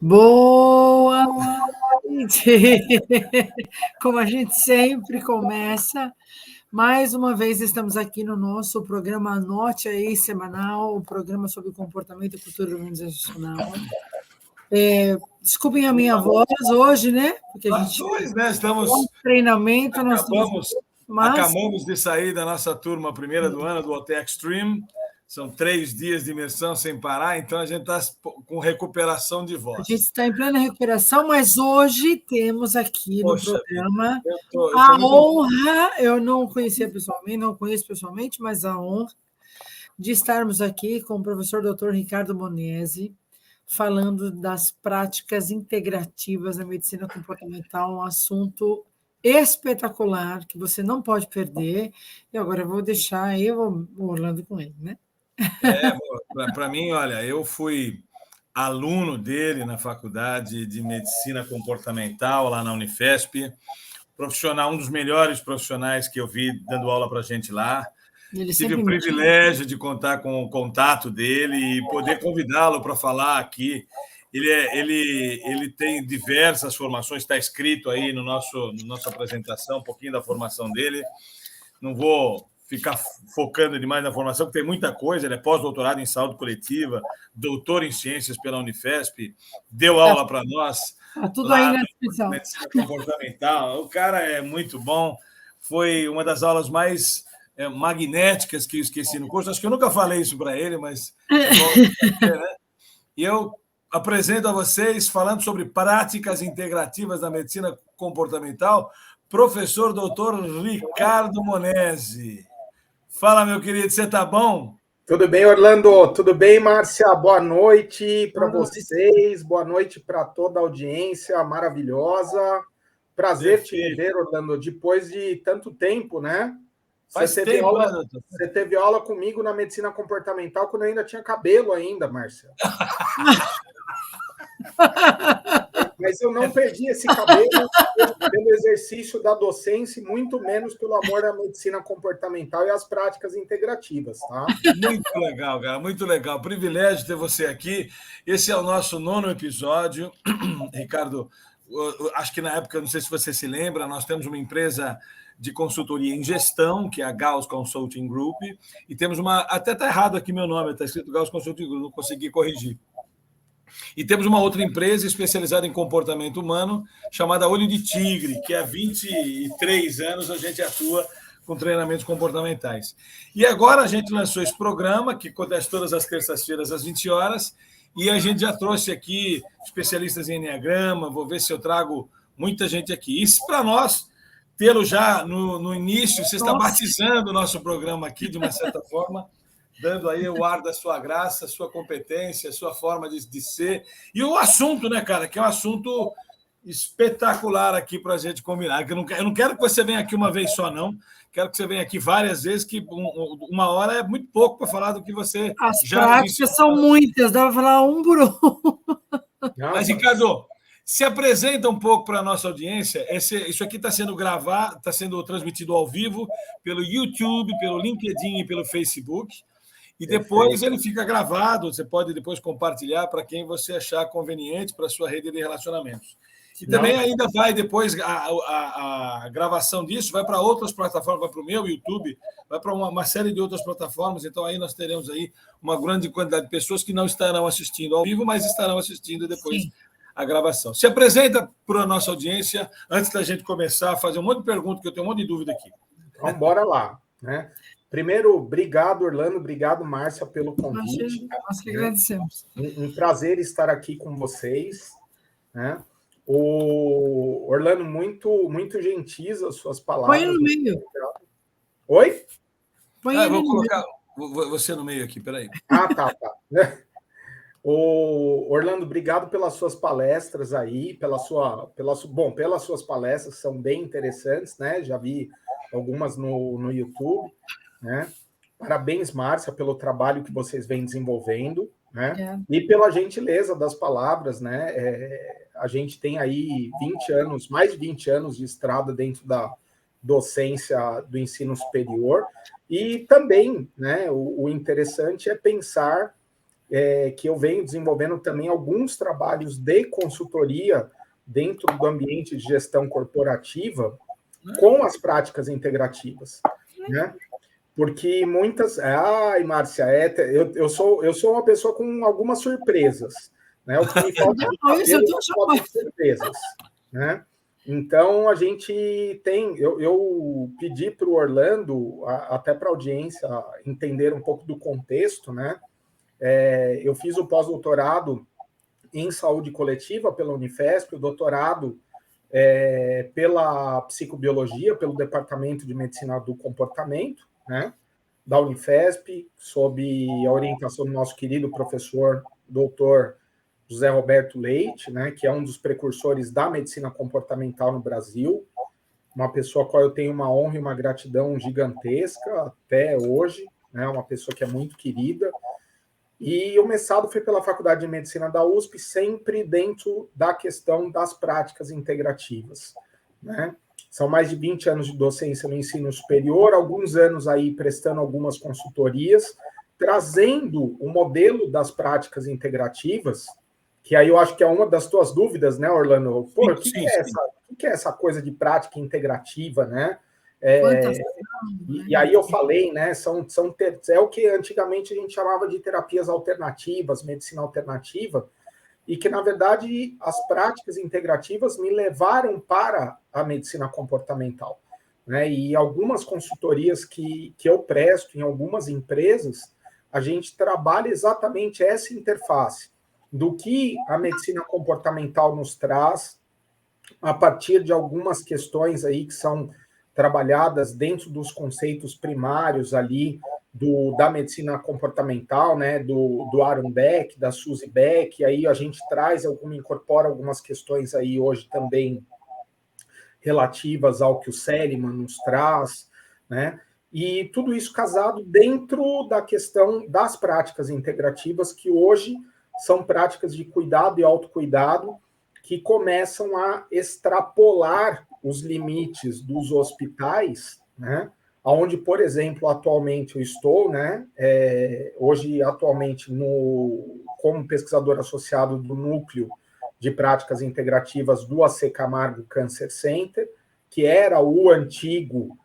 Boa noite! Como a gente sempre começa, mais uma vez estamos aqui no nosso programa Anote Aí semanal, o programa sobre comportamento e cultura organizacional. Desculpem a minha voz hoje, né? Porque a gente dois, né? Estamos treinamento, acabamos de sair da nossa turma primeira do ano do Hotel Extreme. São 3 dias de imersão sem parar, então a gente está com recuperação de voz. A gente está em plena recuperação, mas hoje temos aqui no programa a honra, eu não conhecia pessoalmente, não conheço pessoalmente, mas a honra de estarmos aqui com o professor Dr. Ricardo Monesi, falando das práticas integrativas na medicina comportamental, um assunto espetacular que você não pode perder. E agora eu vou deixar o Orlando com ele, né? Para mim, olha, eu fui aluno dele na faculdade de medicina comportamental lá na Unifesp, profissional, um dos melhores profissionais que eu vi dando aula para a gente lá. Tive o privilégio de contar com o contato dele e poder convidá-lo para falar aqui. Ele tem diversas formações, está escrito aí na nossa apresentação, um pouquinho da formação dele. Não vou ficar focando demais na formação, porque tem muita coisa. Ele é pós-doutorado em saúde coletiva, doutor em ciências pela Unifesp, deu aula para nós. Tudo aí na descrição. Medicina comportamental. O cara é muito bom. Foi uma das aulas mais magnéticas que eu esqueci no curso. Acho que eu nunca falei isso para ele, mas né? E eu apresento a vocês, falando sobre práticas integrativas da medicina comportamental, professor doutor Ricardo Monesi. Fala, meu querido, você está bom? Tudo bem, Orlando? Tudo bem, Márcia? Boa noite para vocês, boa noite para toda a audiência maravilhosa. Prazer te ver, Orlando, depois de tanto tempo, né? Você teve aula comigo na medicina comportamental quando eu ainda tinha cabelo ainda, Márcia. Mas eu não perdi esse cabelo pelo exercício da docência, e muito menos pelo amor à medicina comportamental e às práticas integrativas, tá? Muito legal, cara, muito legal. Privilégio ter você aqui. Esse é o nosso 9º episódio. Ricardo, acho que na época, não sei se você se lembra, nós temos uma empresa de consultoria em gestão, que é a Gauss Consulting Group, e temos até está errado aqui meu nome, está escrito Gauss Consulting Group, não consegui corrigir. E temos uma outra empresa especializada em comportamento humano, chamada Olho de Tigre, que há 23 anos a gente atua com treinamentos comportamentais. E agora a gente lançou esse programa, que acontece todas as terças-feiras às 20 horas, e a gente já trouxe aqui especialistas em Enneagrama, vou ver se eu trago muita gente aqui. Isso para nós, tê-lo já no início, você está batizando o nosso programa aqui, de uma certa forma, dando aí o ar da sua graça, sua competência, sua forma de ser. E o assunto, né, cara, que é um assunto espetacular aqui para a gente combinar. Eu não quero que você venha aqui uma vez só, não. Quero que você venha aqui várias vezes, que uma hora é muito pouco para falar do que você já... As práticas são muitas, dá para falar um por um. Mas, Ricardo, se apresenta um pouco para a nossa audiência. Isso aqui está sendo gravado, está sendo transmitido ao vivo pelo YouTube, pelo LinkedIn e pelo Facebook. E depois ele fica gravado, você pode depois compartilhar para quem você achar conveniente para a sua rede de relacionamentos. E também ainda vai depois, a gravação disso vai para outras plataformas, vai para o meu YouTube, vai para uma série de outras plataformas, então aí nós teremos aí uma grande quantidade de pessoas que não estarão assistindo ao vivo, mas estarão assistindo depois a gravação. Se apresenta para a nossa audiência, antes da gente começar a fazer um monte de perguntas, que eu tenho um monte de dúvida aqui. Então, bora lá, né? Primeiro, obrigado, Orlando, obrigado, Márcia, pelo convite. Nós que agradecemos. Um prazer estar aqui com vocês, né? O Orlando, muito gentis as suas palavras. Põe no meio. Oi? Vou colocar você no meio aqui, peraí. Tá. Orlando, obrigado pelas suas palestras aí, pelas suas palestras, que são bem interessantes, né? Já vi algumas no YouTube, né? Parabéns, Márcia, pelo trabalho que vocês vêm desenvolvendo, né? E pela gentileza das palavras, né? A gente tem aí mais de 20 anos de estrada dentro da docência do ensino superior, e também, né, o interessante é pensar que eu venho desenvolvendo também alguns trabalhos de consultoria dentro do ambiente de gestão corporativa com as práticas integrativas, né? Porque muitas... Ai, Márcia, eu sou uma pessoa com algumas surpresas, né? O que me falta de surpresas, né? Então, a gente tem... Eu pedi para o Orlando, até para a audiência, entender um pouco do contexto, né? Eu fiz o pós-doutorado em saúde coletiva pela Unifesp, o doutorado pela psicobiologia, pelo Departamento de Medicina do Comportamento, né, da Unifesp, sob a orientação do nosso querido professor, doutor José Roberto Leite, né, que é um dos precursores da medicina comportamental no Brasil, uma pessoa a qual eu tenho uma honra e uma gratidão gigantesca até hoje, né, uma pessoa que é muito querida. E o mestrado foi pela Faculdade de Medicina da USP, sempre dentro da questão das práticas integrativas, né? São mais de 20 anos de docência no ensino superior, alguns anos aí prestando algumas consultorias, trazendo o modelo das práticas integrativas, que aí eu acho que é uma das tuas dúvidas, né, Orlando? Pô, o que é essa coisa de prática integrativa, né? E aí eu falei, né? É o que antigamente a gente chamava de terapias alternativas, medicina alternativa, e que, na verdade, as práticas integrativas me levaram para a medicina comportamental, né? E algumas consultorias que eu presto em algumas empresas, a gente trabalha exatamente essa interface do que a medicina comportamental nos traz a partir de algumas questões aí que são trabalhadas dentro dos conceitos primários ali da medicina comportamental, né, do Aaron Beck, da Suzy Beck, e aí a gente incorpora algumas questões aí hoje também relativas ao que o Seligman nos traz, né, e tudo isso casado dentro da questão das práticas integrativas, que hoje são práticas de cuidado e autocuidado, que começam a extrapolar os limites dos hospitais, né? Onde, por exemplo, atualmente eu estou, né? Hoje, atualmente, como pesquisador associado do Núcleo de Práticas Integrativas do AC Camargo Cancer Center, que era o antigo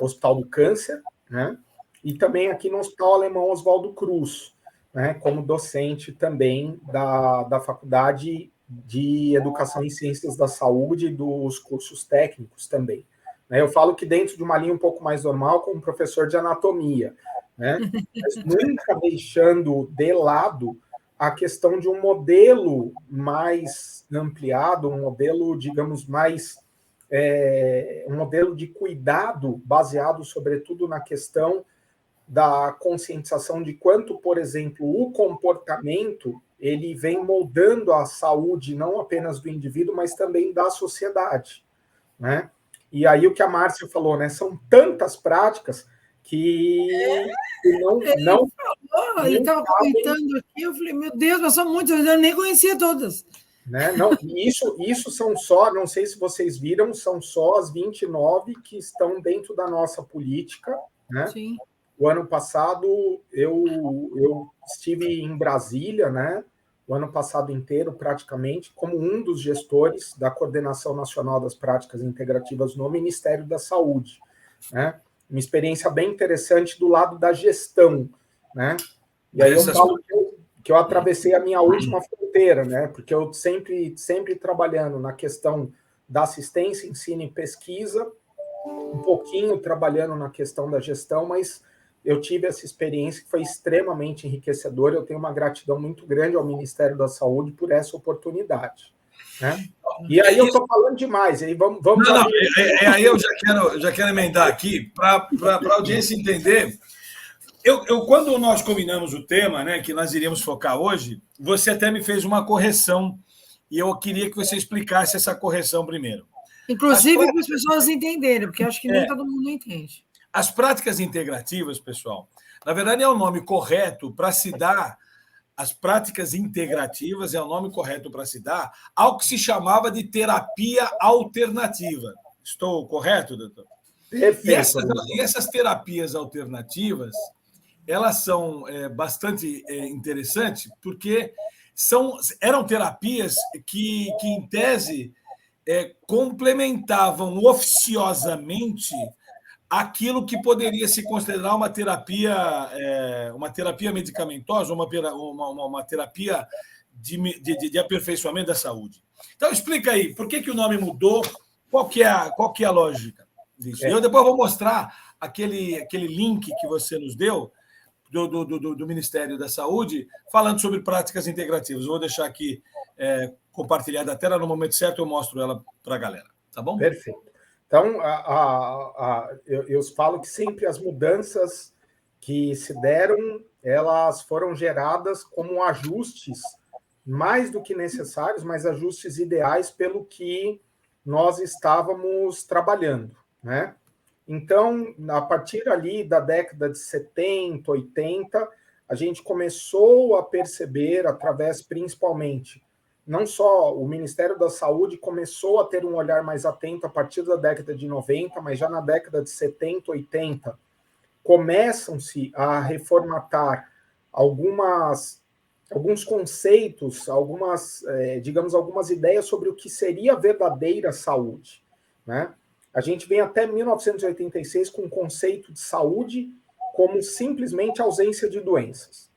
Hospital do Câncer, né? E também aqui no Hospital Alemão Oswaldo Cruz, né, como docente também da Faculdade de Educação em Ciências da Saúde e dos cursos técnicos também. Eu falo que dentro de uma linha um pouco mais normal, como professor de anatomia, né, mas nunca deixando de lado a questão de um modelo mais ampliado, um modelo, digamos, mais... um modelo de cuidado baseado, sobretudo, na questão da conscientização de quanto, por exemplo, o comportamento ele vem moldando a saúde não apenas do indivíduo, mas também da sociedade, né? E aí o que a Márcia falou, né? São tantas práticas que não ele estava comentando aqui, eu falei, meu Deus, mas são muitas, eu nem conhecia todas. Né? Não, isso são só, não sei se vocês viram, são só as 29 que estão dentro da nossa política, né? Sim. O ano passado, eu estive em Brasília, né? O ano passado inteiro, praticamente, como um dos gestores da Coordenação Nacional das Práticas Integrativas no Ministério da Saúde, né? Uma experiência bem interessante do lado da gestão, né? E aí eu falo que eu atravessei a minha última fronteira, né? Porque eu sempre trabalhando na questão da assistência, ensino e pesquisa, um pouquinho trabalhando na questão da gestão, mas eu tive essa experiência que foi extremamente enriquecedora. Eu tenho uma gratidão muito grande ao Ministério da Saúde por essa oportunidade, né? E aí eu estou falando demais. Aí vamos aí eu já quero emendar aqui para a audiência entender. Quando nós combinamos o tema, né, que nós iríamos focar hoje, você até me fez uma correção e eu queria que você explicasse essa correção primeiro. Inclusive para as pessoas entenderem, porque acho que nem todo mundo entende. As práticas integrativas, pessoal, na verdade é o nome correto para se dar, as práticas integrativas é o nome correto para se dar ao que se chamava de terapia alternativa. Estou correto, doutor? Perfeito. E essas terapias alternativas, elas são bastante interessantes, porque eram terapias que em tese, complementavam oficiosamente aquilo que poderia se considerar uma terapia medicamentosa, uma terapia de aperfeiçoamento da saúde. Então, explica aí, por que o nome mudou? Qual que é a lógica disso? Eu depois vou mostrar aquele link que você nos deu do Ministério da Saúde, falando sobre práticas integrativas. Eu vou deixar aqui compartilhada a tela, no momento certo eu mostro ela para a galera. Tá bom? Perfeito. Então, eu falo que sempre as mudanças que se deram, elas foram geradas como ajustes mais do que necessários, mas ajustes ideais pelo que nós estávamos trabalhando, né? Então, a partir ali da década de 70, 80, a gente começou a perceber, através principalmente, não só o Ministério da Saúde começou a ter um olhar mais atento a partir da década de 90, mas já na década de 70, 80, começam-se a reformatar alguns conceitos, algumas ideias sobre o que seria a verdadeira saúde, né? A gente vem até 1986 com o conceito de saúde como simplesmente ausência de doenças.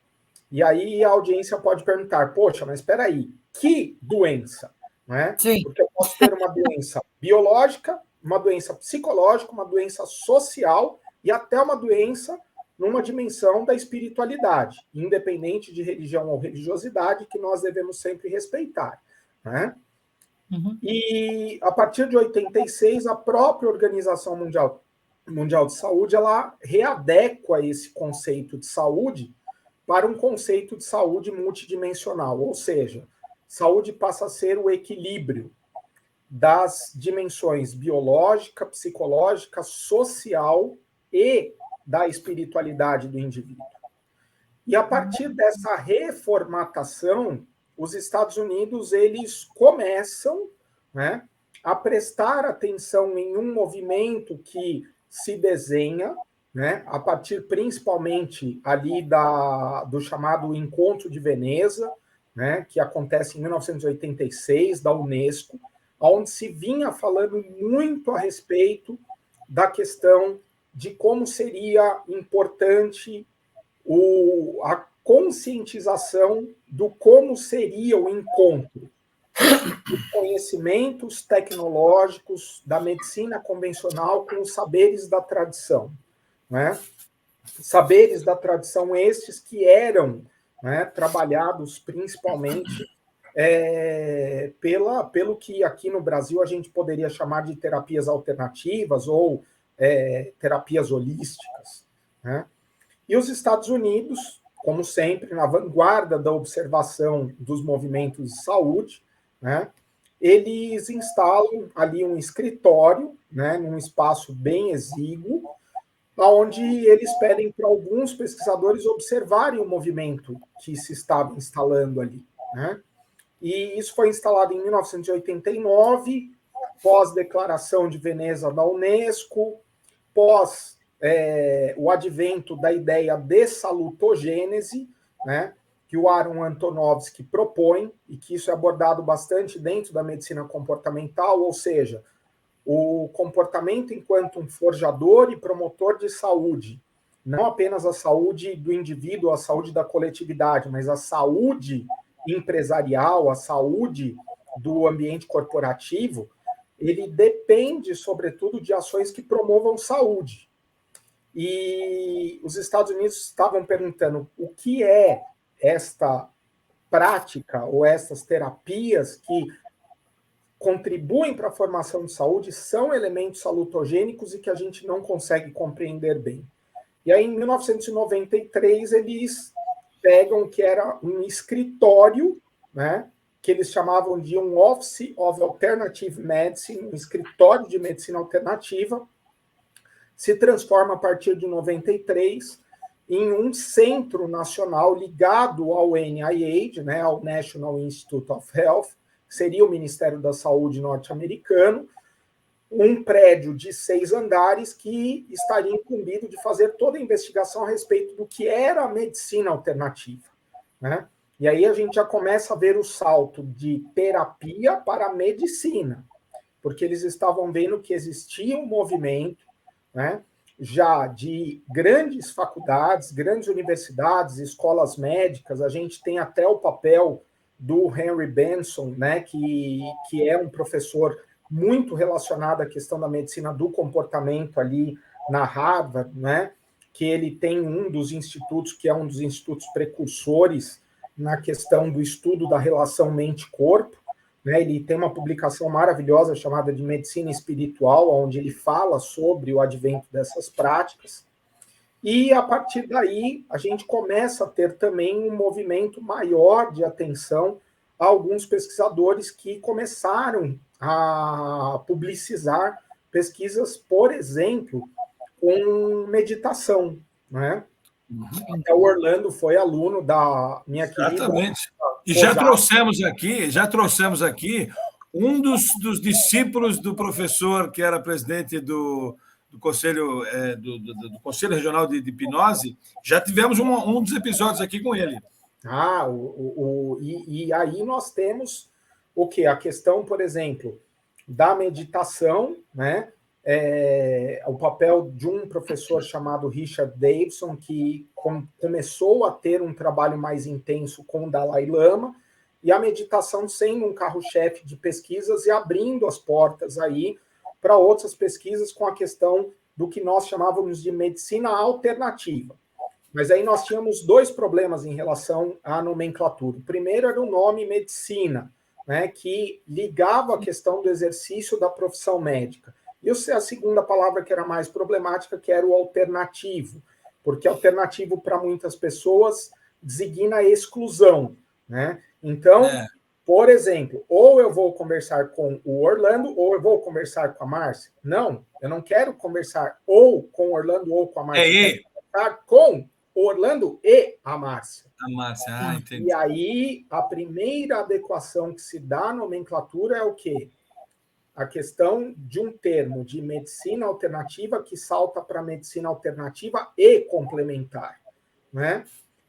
E aí a audiência pode perguntar, poxa, mas espera aí, que doença? Né? Sim. Porque eu posso ter uma doença biológica, uma doença psicológica, uma doença social e até uma doença numa dimensão da espiritualidade, independente de religião ou religiosidade, que nós devemos sempre respeitar, né? Uhum. E a partir de 86, a própria Organização Mundial de Saúde, ela readequa esse conceito de saúde para um conceito de saúde multidimensional, ou seja, saúde passa a ser o equilíbrio das dimensões biológica, psicológica, social e da espiritualidade do indivíduo. E a partir dessa reformatação, os Estados Unidos eles começam, né, a prestar atenção em um movimento que se desenha, né, a partir principalmente ali do chamado Encontro de Veneza, né, que acontece em 1986, da Unesco, onde se vinha falando muito a respeito da questão de como seria importante a conscientização do como seria o encontro dos conhecimentos tecnológicos da medicina convencional com os saberes da tradição, né? Saberes da tradição estes que eram, né, trabalhados principalmente pelo que aqui no Brasil a gente poderia chamar de terapias alternativas ou terapias holísticas, né? E os Estados Unidos, como sempre, na vanguarda da observação dos movimentos de saúde, né, eles instalam ali um escritório, né, num espaço bem exíguo, onde eles pedem para alguns pesquisadores observarem o movimento que se estava instalando ali, né? E isso foi instalado em 1989, pós-declaração de Veneza da Unesco, pós o advento da ideia de salutogênese, né, que o Aaron Antonovsky propõe, e que isso é abordado bastante dentro da medicina comportamental, ou seja, o comportamento enquanto um forjador e promotor de saúde, não apenas a saúde do indivíduo, a saúde da coletividade, mas a saúde empresarial, a saúde do ambiente corporativo, ele depende, sobretudo, de ações que promovam saúde. E os Estados Unidos estavam perguntando o que é esta prática ou essas terapias que contribuem para a formação de saúde, são elementos salutogênicos e que a gente não consegue compreender bem. E aí, em 1993, eles pegam o que era um escritório, né, que eles chamavam de um Office of Alternative Medicine, um escritório de medicina alternativa, se transforma a partir de 93 em um centro nacional ligado ao NIH, né, ao National Institute of Health, que seria o Ministério da Saúde norte-americano, um prédio de 6 andares que estaria incumbido de fazer toda a investigação a respeito do que era a medicina alternativa, né? E aí a gente já começa a ver o salto de terapia para a medicina, porque eles estavam vendo que existia um movimento, né, já de grandes faculdades, grandes universidades, escolas médicas. A gente tem até o papel do Henry Benson, né, que é um professor muito relacionado à questão da medicina do comportamento ali na Harvard, né, que ele tem um dos institutos, que é um dos institutos precursores na questão do estudo da relação mente-corpo, né? Ele tem uma publicação maravilhosa chamada de Medicina Espiritual, onde ele fala sobre o advento dessas práticas. E, a partir daí, a gente começa a ter também um movimento maior de atenção a alguns pesquisadores que começaram a publicizar pesquisas, por exemplo, com meditação, né? Até o Orlando foi aluno da minha querida... Exatamente. E já trouxemos aqui um dos discípulos do professor que era presidente do Conselho, do Conselho Regional de Hipnose. Já tivemos um dos episódios aqui com ele. E aí nós temos o quê? A questão, por exemplo, da meditação, né? O papel de um professor chamado Richard Davidson, que começou a ter um trabalho mais intenso com o Dalai Lama, e a meditação sendo um carro-chefe de pesquisas e abrindo as portas aí para outras pesquisas com a questão do que nós chamávamos de medicina alternativa. Mas aí nós tínhamos 2 problemas em relação à nomenclatura. O primeiro era o nome medicina, né, que ligava a questão do exercício da profissão médica. E a segunda palavra que era mais problemática, que era o alternativo, porque alternativo para muitas pessoas designa exclusão, né? Então, por exemplo, ou eu vou conversar com o Orlando, ou eu vou conversar com a Márcia. Não, eu não quero conversar ou com o Orlando ou com a Márcia. Eu quero conversar com o Orlando e a Márcia. A Márcia, entendi. E aí, a primeira adequação que se dá à nomenclatura é o quê? A questão de um termo de medicina alternativa que salta para medicina alternativa e complementar, né?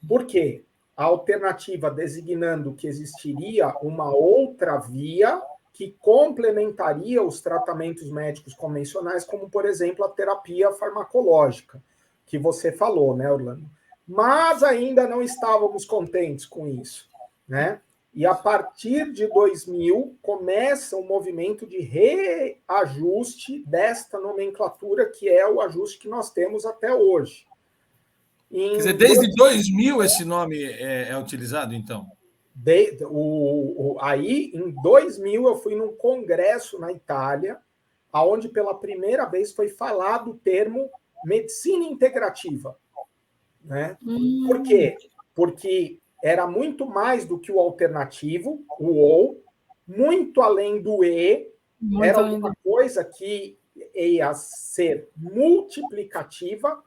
Por quê? A alternativa designando que existiria uma outra via que complementaria os tratamentos médicos convencionais, como, por exemplo, a terapia farmacológica, que você falou, né, Orlando? Mas ainda não estávamos contentes com isso, né? E a partir de 2000 começa um movimento de reajuste desta nomenclatura, que é o ajuste que nós temos até hoje. Quer dizer, desde 2000 esse nome é utilizado, então? Aí, em 2000, eu fui num congresso na Itália, onde pela primeira vez foi falado o termo medicina integrativa, né? Por quê? Porque era muito mais do que o alternativo, o ou, muito além do e, era uma coisa que ia ser multiplicativa,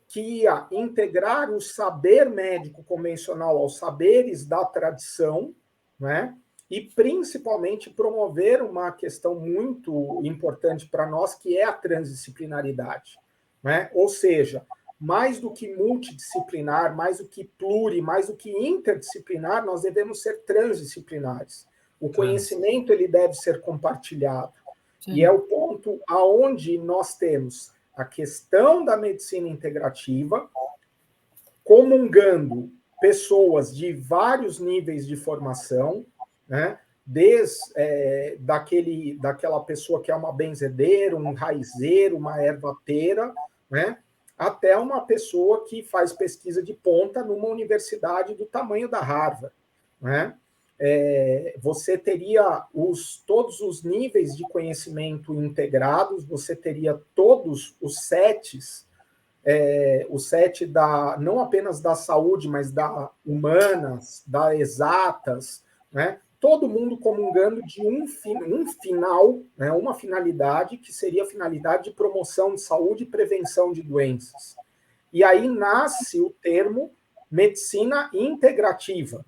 que ia integrar o saber médico convencional aos saberes da tradição, né? E principalmente promover uma questão muito importante para nós, que é a transdisciplinaridade, né? Ou seja, mais do que multidisciplinar, mais do que pluri, mais do que interdisciplinar, nós devemos ser transdisciplinares. O conhecimento ele deve ser compartilhado. Sim. E é o ponto aonde nós temos a questão da medicina integrativa, comungando pessoas de vários níveis de formação, né? Desde daquela pessoa que é uma benzedeira, um raizeiro, uma ervateira, né? Até uma pessoa que faz pesquisa de ponta numa universidade do tamanho da Harvard, né? Você teria todos os níveis de conhecimento integrados, você teria todos os sets, o set não apenas da saúde, mas da humanas, da exatas, né? Todo mundo comungando de um final, né? Uma finalidade, que seria a finalidade de promoção de saúde e prevenção de doenças. E aí nasce o termo medicina integrativa.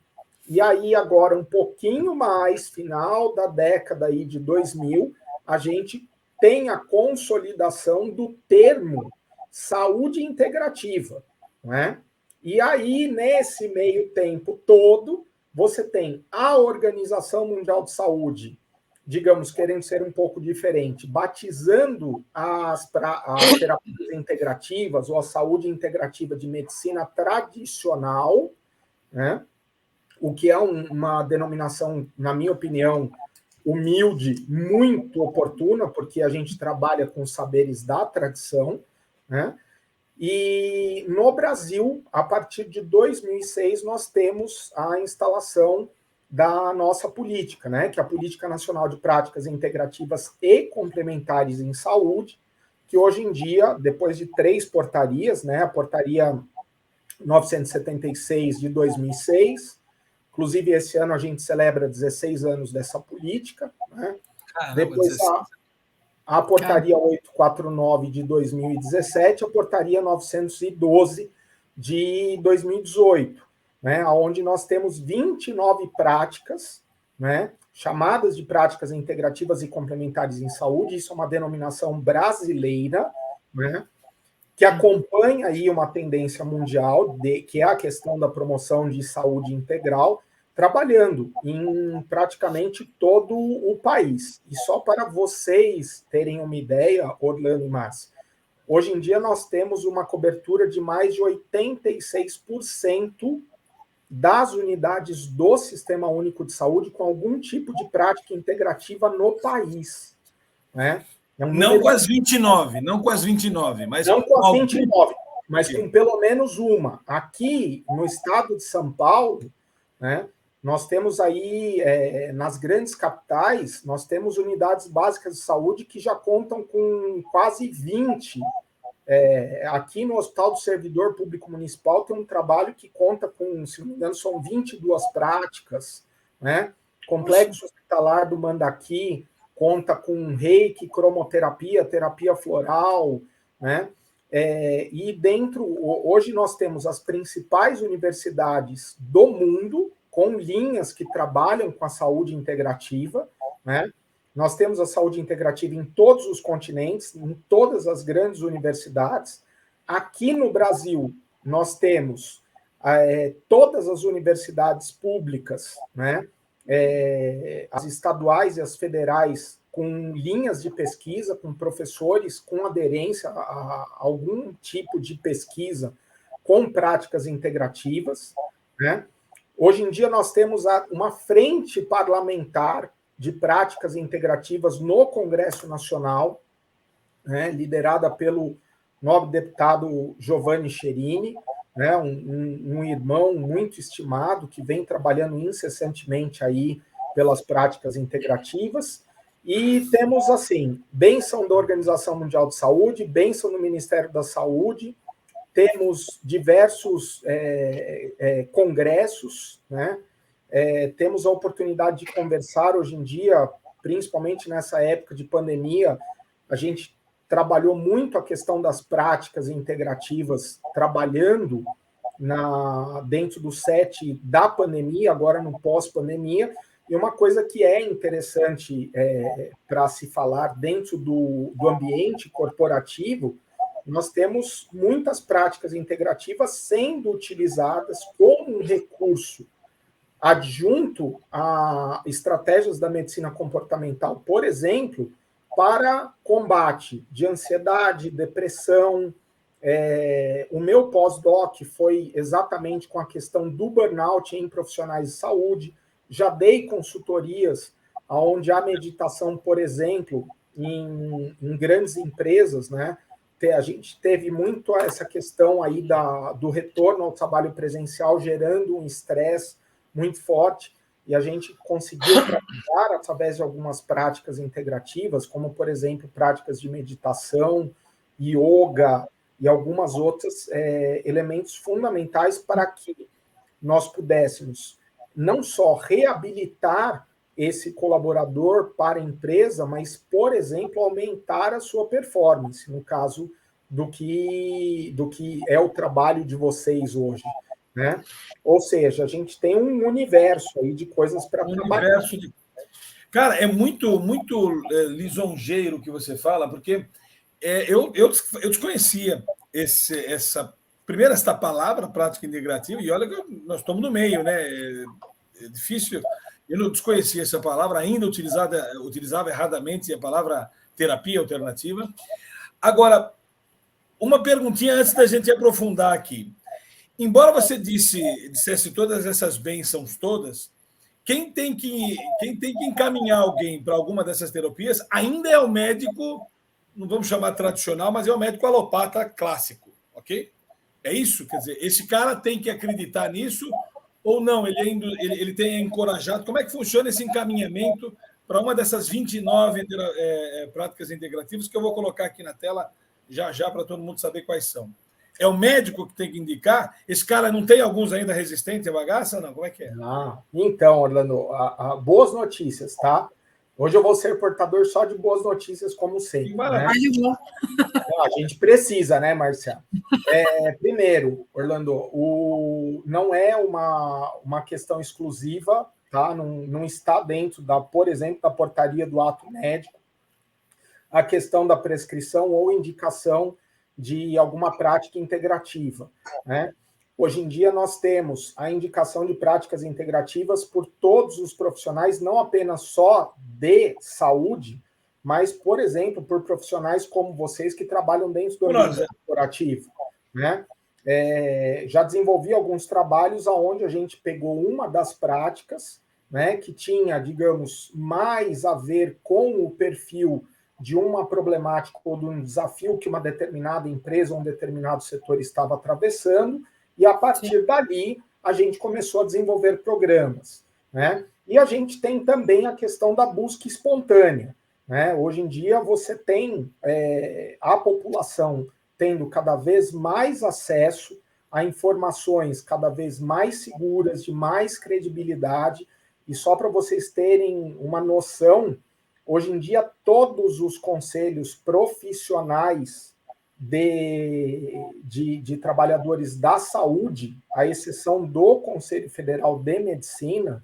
E aí, agora, um pouquinho mais, final da década aí de 2000, a gente tem a consolidação do termo saúde integrativa, não é? E aí, nesse meio tempo todo, você tem a Organização Mundial de Saúde, digamos, querendo ser um pouco diferente, batizando as terapias integrativas ou a saúde integrativa de medicina tradicional, né? O que é uma denominação, na minha opinião, humilde, muito oportuna, porque a gente trabalha com saberes da tradição, né? E no Brasil, a partir de 2006, nós temos a instalação da nossa política, né? Que é a Política Nacional de Práticas Integrativas e Complementares em Saúde, que hoje em dia, depois de 3 portarias, né? A portaria 976 de 2006, inclusive esse ano a gente celebra 16 anos dessa política, né? Caramba, Depois 16. a portaria 849 de 2017, a portaria 912 de 2018, né, onde nós temos 29 práticas, né, chamadas de práticas integrativas e complementares em saúde. Isso é uma denominação brasileira, né, que acompanha aí uma tendência mundial, que é a questão da promoção de saúde integral, trabalhando em praticamente todo o país. E só para vocês terem uma ideia, Orlando e Márcia, hoje em dia nós temos uma cobertura de mais de 86% das unidades do Sistema Único de Saúde com algum tipo de prática integrativa no país, né? Não com as 29, não com as 29, mas não com as 29, mas com pelo menos uma. Aqui no estado de São Paulo, né, nós temos aí, nas grandes capitais, nós temos unidades básicas de saúde que já contam com quase 20. Aqui no Hospital do Servidor Público Municipal tem um trabalho que conta com, se não me engano, são 22 práticas, né? Complexo Hospitalar do Mandaqui conta com reiki, cromoterapia, terapia floral, né? E hoje nós temos as principais universidades do mundo com linhas que trabalham com a saúde integrativa, né? Nós temos a saúde integrativa em todos os continentes, em todas as grandes universidades. Aqui no Brasil, nós temos todas as universidades públicas, né? As estaduais e as federais, com linhas de pesquisa, com professores com aderência a algum tipo de pesquisa com práticas integrativas, né? Hoje em dia, nós temos uma frente parlamentar de práticas integrativas no Congresso Nacional, né, liderada pelo nobre deputado Giovanni Cherini, né, um irmão muito estimado que vem trabalhando incessantemente aí pelas práticas integrativas. E temos, assim, bênção da Organização Mundial de Saúde, bênção do Ministério da Saúde, temos diversos congressos, né? Temos a oportunidade de conversar hoje em dia, principalmente nessa época de pandemia, a gente trabalhou muito a questão das práticas integrativas, trabalhando dentro do set da pandemia, agora no pós-pandemia, e uma coisa que é interessante para se falar dentro do ambiente corporativo, nós temos muitas práticas integrativas sendo utilizadas como um recurso adjunto a estratégias da medicina comportamental, por exemplo, para combate de ansiedade, depressão. O meu pós-doc foi exatamente com a questão do burnout em profissionais de saúde. Já dei consultorias onde a meditação, por exemplo, em grandes empresas, né? A gente teve muito essa questão aí do retorno ao trabalho presencial, gerando um estresse muito forte, e a gente conseguiu trabalhar através de algumas práticas integrativas, como, por exemplo, práticas de meditação, yoga e algumas outras elementos fundamentais para que nós pudéssemos não só reabilitar esse colaborador para a empresa, mas, por exemplo, aumentar a sua performance, no caso do que é o trabalho de vocês hoje, né? Ou seja, a gente tem um universo aí de coisas para trabalhar. Cara, é muito lisonjeiro o que você fala, porque eu desconhecia primeiro essa palavra, prática integrativa, e olha que nós estamos no meio, né? É difícil. Eu não desconhecia essa palavra, ainda utilizava erradamente a palavra terapia alternativa. Agora, uma perguntinha antes da gente aprofundar aqui. Embora você dissesse todas essas bênçãos todas, quem tem que encaminhar alguém para alguma dessas terapias ainda é o médico, não vamos chamar tradicional, mas é o médico alopata clássico, ok? É isso? Quer dizer, esse cara tem que acreditar nisso ou não? Ele tem encorajado? Como é que funciona esse encaminhamento para uma dessas 29 práticas integrativas que eu vou colocar aqui na tela já para todo mundo saber quais são? É o médico que tem que indicar? Esse cara não tem alguns ainda resistentes à bagaça? Não, como é que é? Não. Então, Orlando, boas notícias, tá? Hoje eu vou ser portador só de boas notícias, como sempre. Né? A gente precisa, né, Marcial? Primeiro, Orlando, não é uma questão exclusiva, tá? Não está dentro, por exemplo, da portaria do ato médico, a questão da prescrição ou indicação de alguma prática integrativa, né? Hoje em dia nós temos a indicação de práticas integrativas por todos os profissionais, não apenas só de saúde, mas, por exemplo, por profissionais como vocês que trabalham dentro do ambiente corporativo, né? Já desenvolvi alguns trabalhos onde a gente pegou uma das práticas, né, que tinha, digamos, mais a ver com o perfil de uma problemática ou de um desafio que uma determinada empresa ou um determinado setor estava atravessando, e a partir dali a gente começou a desenvolver programas, né? E a gente tem também a questão da busca espontânea, né? Hoje em dia você tem a população tendo cada vez mais acesso a informações cada vez mais seguras, de mais credibilidade, e só para vocês terem uma noção, hoje em dia, todos os conselhos profissionais de trabalhadores da saúde, à exceção do Conselho Federal de Medicina,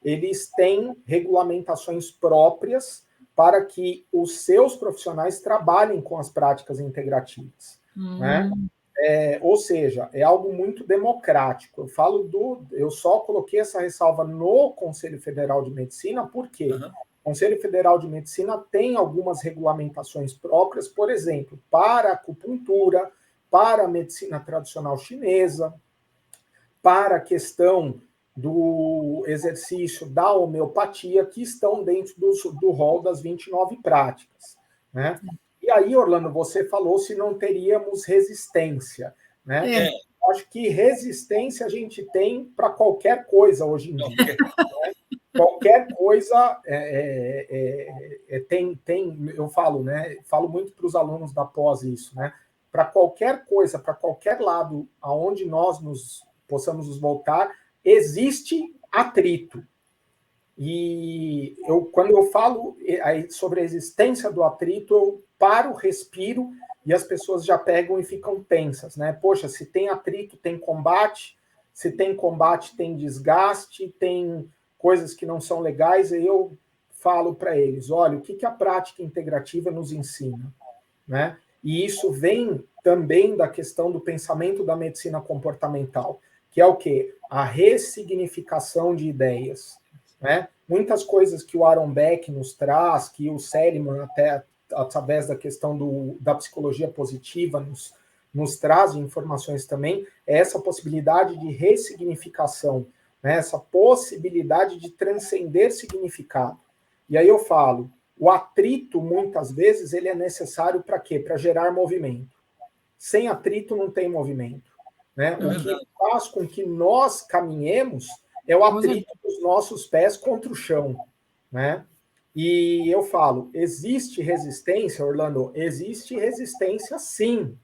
eles têm regulamentações próprias para que os seus profissionais trabalhem com as práticas integrativas. Né? Ou seja, é algo muito democrático. Eu só coloquei essa ressalva no Conselho Federal de Medicina, por quê? O Conselho Federal de Medicina tem algumas regulamentações próprias, por exemplo, para a acupuntura, para a medicina tradicional chinesa, para a questão do exercício da homeopatia, que estão dentro do rol das 29 práticas. Né? E aí, Orlando, você falou se não teríamos resistência. Né? Acho que resistência a gente tem para qualquer coisa hoje em dia. Né? Qualquer coisa eu falo, né? Falo muito para os alunos da pós isso, né? Para qualquer coisa, para qualquer lado aonde nós possamos nos voltar, existe atrito. E quando eu falo sobre a existência do atrito, eu paro, respiro, e as pessoas já pegam e ficam tensas, né? Poxa, se tem atrito, tem combate, se tem combate, tem desgaste, tem coisas que não são legais, e eu falo para eles, olha, o que a prática integrativa nos ensina? Né? E isso vem também da questão do pensamento da medicina comportamental, que é o quê? A ressignificação de ideias. Né? Muitas coisas que o Aaron Beck nos traz, que o Seligman, até através da questão da psicologia positiva, nos traz informações também, é essa possibilidade de ressignificação, né? Essa possibilidade de transcender significado. E aí eu falo, o atrito, muitas vezes, ele é necessário para quê? Para gerar movimento. Sem atrito não tem movimento. Né? O que faz com que nós caminhemos é o atrito dos nossos pés contra o chão. Né? E eu falo, existe resistência, Orlando? Existe resistência, sim.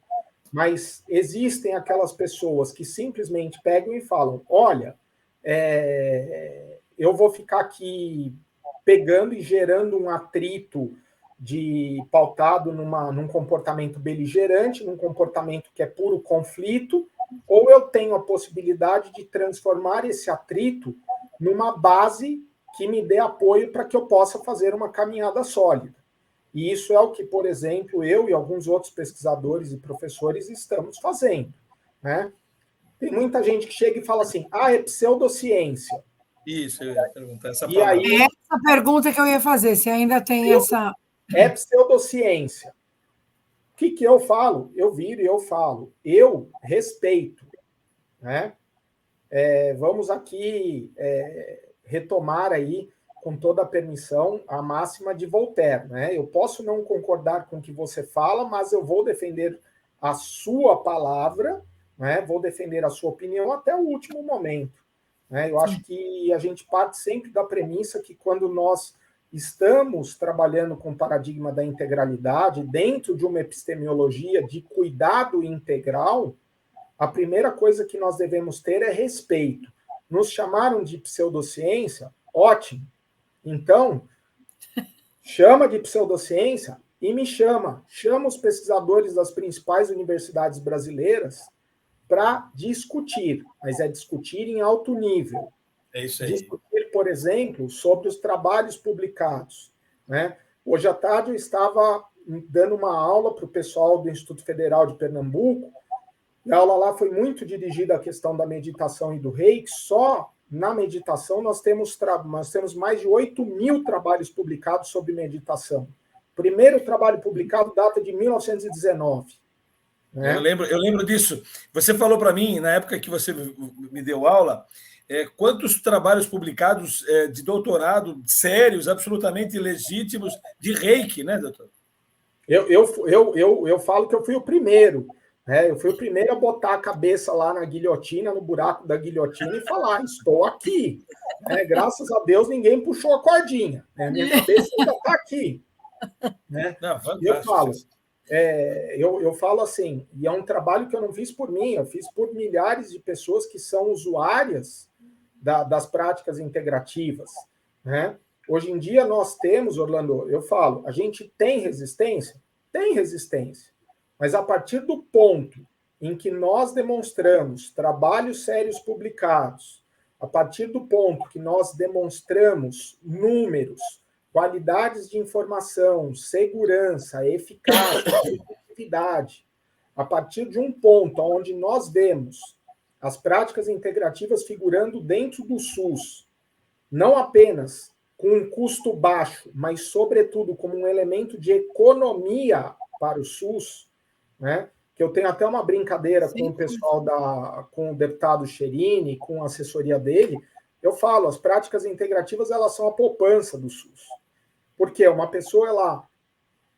Mas existem aquelas pessoas que simplesmente pegam e falam, olha, eu vou ficar aqui pegando e gerando um atrito pautado num comportamento beligerante, num comportamento que é puro conflito, ou eu tenho a possibilidade de transformar esse atrito numa base que me dê apoio para que eu possa fazer uma caminhada sólida. E isso é o que, por exemplo, eu e alguns outros pesquisadores e professores estamos fazendo, né? Tem muita gente que chega e fala assim, é pseudociência. Isso, eu ia perguntar essa palavra. Aí, essa pergunta que eu ia fazer, se ainda tem essa... É pseudociência. O que eu falo? Eu viro e eu falo. Eu respeito, né? Vamos aqui retomar aí, com toda a permissão, a máxima de Voltaire, né? Eu posso não concordar com o que você fala, mas eu vou defender a sua palavra, né? Vou defender a sua opinião até o último momento, né? Eu acho que a gente parte sempre da premissa que quando nós estamos trabalhando com o paradigma da integralidade dentro de uma epistemologia de cuidado integral, a primeira coisa que nós devemos ter é respeito. Nos chamaram de pseudociência? Ótimo. Então, chama de pseudociência e me chama. Chama os pesquisadores das principais universidades brasileiras para discutir, mas é discutir em alto nível. É isso aí. Discutir, por exemplo, sobre os trabalhos publicados, né? Hoje à tarde eu estava dando uma aula para o pessoal do Instituto Federal de Pernambuco, e a aula lá foi muito dirigida à questão da meditação e do reiki. Só na meditação nós temos mais de 8.000 trabalhos publicados sobre meditação. O primeiro trabalho publicado data de 1919. Né? Eu lembro disso. Você falou para mim, na época que você me deu aula, quantos trabalhos publicados de doutorado sérios, absolutamente legítimos, de reiki, né, doutor? Eu falo que eu fui o primeiro. Eu fui o primeiro a botar a cabeça lá na guilhotina, no buraco da guilhotina, e falar, estou aqui. Graças a Deus, ninguém puxou a cordinha. Minha cabeça ainda está aqui. Não, eu falo assim, e é um trabalho que eu não fiz por mim, eu fiz por milhares de pessoas que são usuárias das práticas integrativas. Né? Hoje em dia nós temos, Orlando, eu falo, a gente tem resistência? Tem resistência. Mas a partir do ponto em que nós demonstramos trabalhos sérios publicados, a partir do ponto que nós demonstramos números, qualidades de informação, segurança, eficácia, efetividade, a partir de um ponto onde nós vemos as práticas integrativas figurando dentro do SUS, não apenas com um custo baixo, mas, sobretudo, como um elemento de economia para o SUS, né? Que eu tenho até uma brincadeira com o pessoal com o deputado Cherini, com a assessoria dele, eu falo, as práticas integrativas elas são a poupança do SUS. Porque uma pessoa ela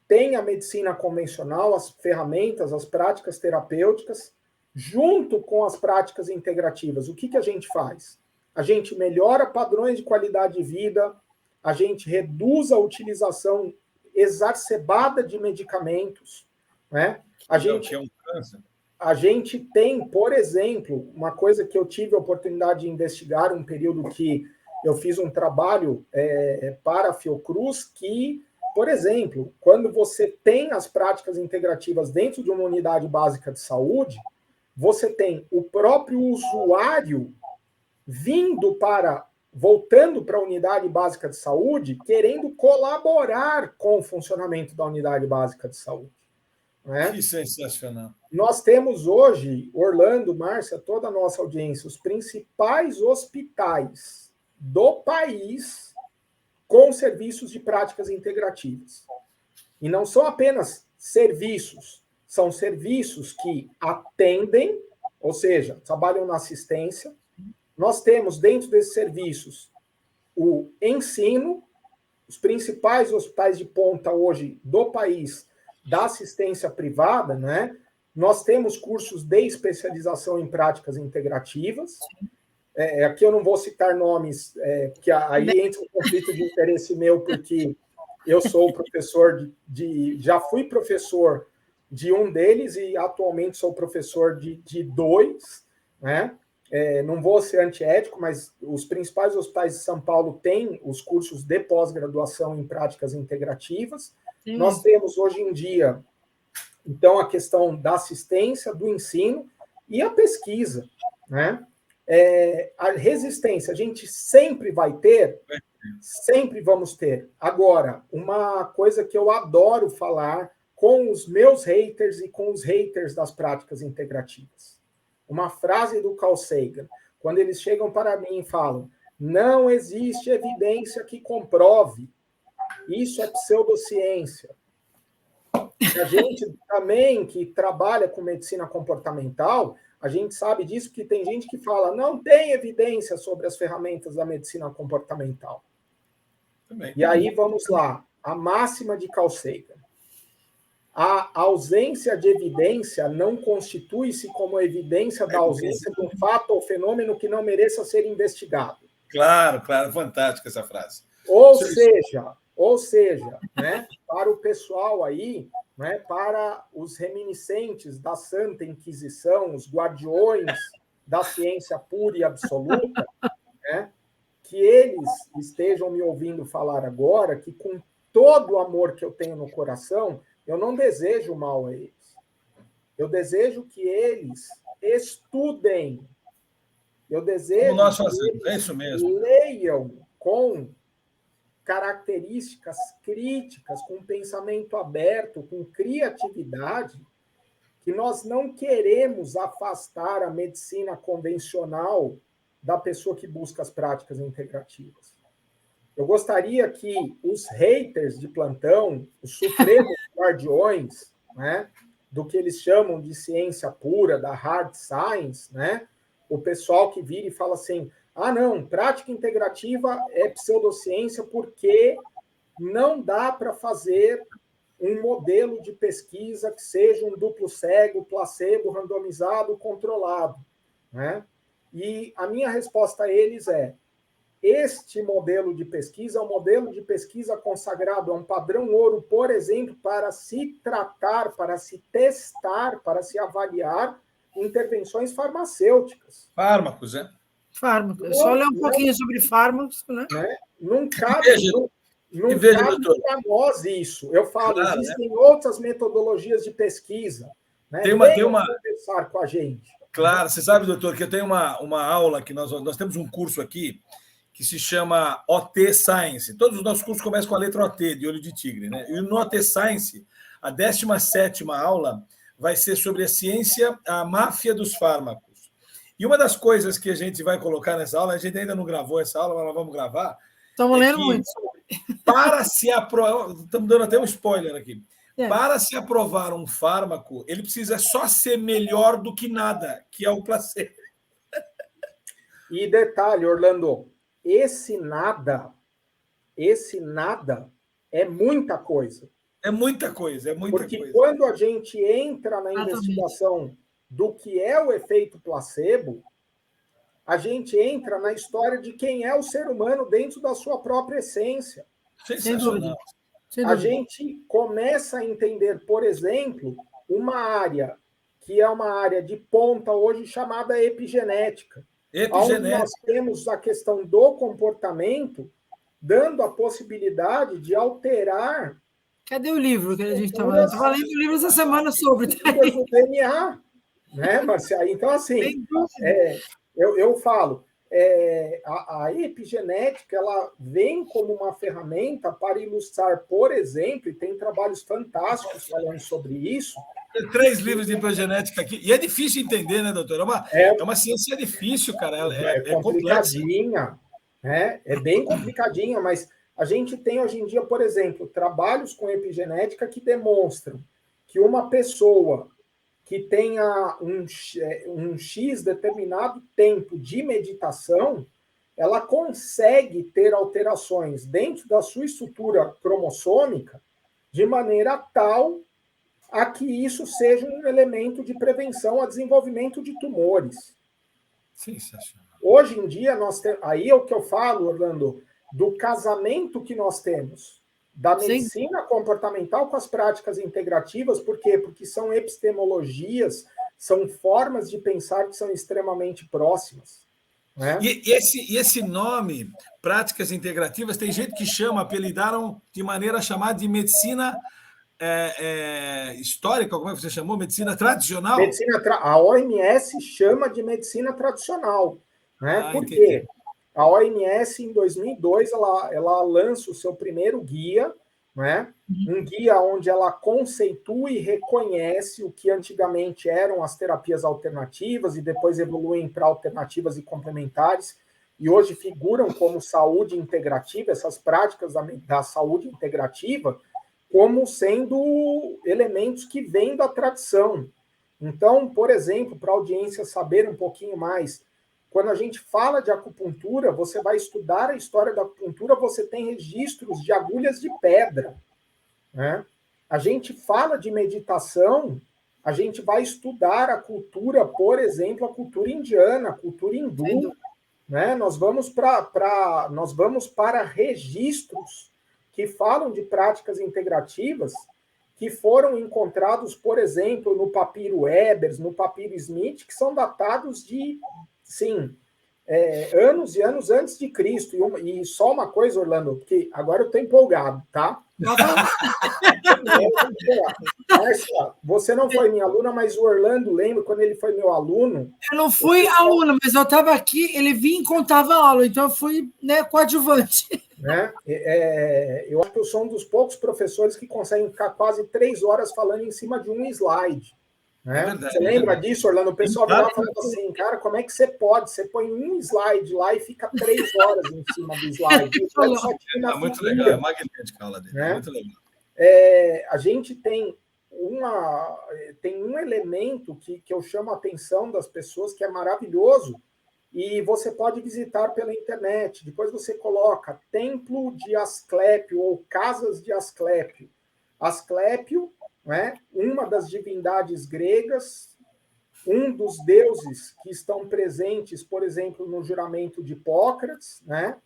tem a medicina convencional, as ferramentas, as práticas terapêuticas, junto com as práticas integrativas. O que a gente faz? A gente melhora padrões de qualidade de vida, a gente reduz a utilização exacerbada de medicamentos, né? A gente tem, por exemplo, uma coisa que eu tive a oportunidade de investigar um período que eu fiz um trabalho para a Fiocruz, que, por exemplo, quando você tem as práticas integrativas dentro de uma unidade básica de saúde, você tem o próprio usuário voltando para a unidade básica de saúde, querendo colaborar com o funcionamento da unidade básica de saúde. Né? Que sensacional. Nós temos hoje, Orlando, Márcia, toda a nossa audiência, os principais hospitais do país com serviços de práticas integrativas. E não são apenas serviços, são serviços que atendem, ou seja, trabalham na assistência. Nós temos dentro desses serviços o ensino, os principais hospitais de ponta hoje do país da assistência privada, né? Nós temos cursos de especialização em práticas integrativas. Aqui eu não vou citar nomes, porque aí entra um conflito de interesse meu, porque eu sou professor já fui professor de um deles e atualmente sou professor de dois, né? Não vou ser antiético, mas os principais hospitais de São Paulo têm os cursos de pós-graduação em práticas integrativas. Sim. Nós temos hoje em dia, então, a questão da assistência, do ensino e a pesquisa, né? A resistência a gente sempre vai ter, Sempre vamos ter. Agora, uma coisa que eu adoro falar com os meus haters e com os haters das práticas integrativas. Uma frase do Carl Sagan, quando eles chegam para mim e falam: não existe evidência que comprove. Isso é pseudociência. A gente também que trabalha com medicina comportamental, a gente sabe disso, que tem gente que fala: não tem evidência sobre as ferramentas da medicina comportamental. Também. E aí, vamos lá. A máxima de Carl Sagan. A ausência de evidência não constitui-se como evidência da ausência de um fato ou fenômeno que não mereça ser investigado. Claro, fantástica essa frase. Ou seja, né, para o pessoal aí, né, para os reminiscentes da Santa Inquisição, os guardiões da ciência pura e absoluta, né, que eles estejam me ouvindo falar agora, que com todo o amor que eu tenho no coração, eu não desejo mal a eles. Eu desejo que eles estudem. Eu desejo que eles leiam com características críticas, com pensamento aberto, com criatividade, que nós não queremos afastar a medicina convencional da pessoa que busca as práticas integrativas. Eu gostaria que os haters de plantão, os supremos guardiões, né, do que eles chamam de ciência pura, da hard science, né, o pessoal que vira e fala assim: ah, não, prática integrativa é pseudociência porque não dá para fazer um modelo de pesquisa que seja um duplo cego, placebo, randomizado, controlado, né? E a minha resposta a eles é: este modelo de pesquisa é um modelo de pesquisa consagrado a um padrão ouro, por exemplo, para se tratar, para se testar, para se avaliar intervenções farmacêuticas. Fármacos, né? Fármacos. Só ler um pouquinho sobre fármacos, né? Não cabe para nós isso. Eu falo, claro, existem outras metodologias de pesquisa. Né? Tem uma conversar com a gente. Claro, você sabe, doutor, que eu tenho uma aula que nós temos um curso aqui que se chama OT Science. Todos os nossos cursos começam com a letra OT, de olho de tigre, né? E no OT Science, a 17ª aula vai ser sobre a ciência, a máfia dos fármacos. E uma das coisas que a gente vai colocar nessa aula, a gente ainda não gravou essa aula, mas nós vamos gravar. Estamos lendo muito. Para se aprovar, estamos dando até um spoiler aqui. Para se aprovar um fármaco, ele precisa só ser melhor do que nada, que é o placebo. E detalhe, Orlando, esse nada é muita coisa. É muita coisa, Porque quando a gente entra na investigação do que é o efeito placebo, a gente entra na história de quem é o ser humano dentro da sua própria essência. Sensacional. A gente começa a entender, por exemplo, uma área que é uma área de ponta hoje chamada epigenética. Onde nós temos a questão do comportamento, dando a possibilidade de alterar. Cadê o livro que a gente estava lendo? Estava lendo livros essa semana sobre o DNA, né, Marcia? Então, assim, eu falo, a epigenética ela vem como uma ferramenta para ilustrar, por exemplo, e tem trabalhos fantásticos falando sobre isso. Tem 3 livros de epigenética aqui, e é difícil entender, né, doutor? É uma ciência difícil, cara. É complicadinha, né? É bem complicadinha, mas a gente tem hoje em dia, por exemplo, trabalhos com epigenética que demonstram que uma pessoa que tenha um X determinado tempo de meditação, ela consegue ter alterações dentro da sua estrutura cromossômica de maneira tal a que isso seja um elemento de prevenção ao desenvolvimento de tumores. Sensacional. Hoje em dia, nós temos... Aí é o que eu falo, Orlando, do casamento que nós temos da medicina comportamental com as práticas integrativas. Por quê? Porque são epistemologias, são formas de pensar que são extremamente próximas. Né? E esse nome, práticas integrativas, tem gente que apelidaram de maneira chamada de medicina histórica, como é que você chamou? Medicina tradicional? A OMS chama de medicina tradicional. Né? Por quê? A OMS, em 2002, ela lança o seu primeiro guia, né? Um guia onde ela conceitua e reconhece o que antigamente eram as terapias alternativas e depois evoluem para alternativas e complementares, e hoje figuram como saúde integrativa, essas práticas da saúde integrativa, como sendo elementos que vêm da tradição. Então, por exemplo, para a audiência saber um pouquinho mais, quando a gente fala de acupuntura, você vai estudar a história da acupuntura, você tem registros de agulhas de pedra, né? A gente fala de meditação, a gente vai estudar a cultura, por exemplo, a cultura indiana, a cultura hindu, né? Nós vamos para registros que falam de práticas integrativas que foram encontrados, por exemplo, no papiro Ebers, no papiro Smith, que são datados de, sim, anos e anos antes de Cristo. E só uma coisa, Orlando, porque agora eu estou empolgado, tá? Marcia, você não foi minha aluna, mas o Orlando, lembra quando ele foi meu aluno? Eu não fui aluna, mas eu estava aqui, ele vinha e contava aula, então eu fui, né, coadjuvante. Né? Eu acho que eu sou um dos poucos professores que conseguem ficar quase 3 horas falando em cima de um slide. Né? Verdade, você lembra disso, Orlando? O pessoal virava e falava assim, cara, como é que você pode? Você põe um slide lá e fica 3 horas em cima do slide. É muito legal, é magnífica a aula dele, né? Muito legal. A gente tem um elemento que eu chamo a atenção das pessoas, que é maravilhoso, e você pode visitar pela internet. Depois você coloca Templo de Asclépio ou Casas de Asclépio. Asclépio, né, uma das divindades gregas, um dos deuses que estão presentes, por exemplo, no juramento de Hipócrates, né?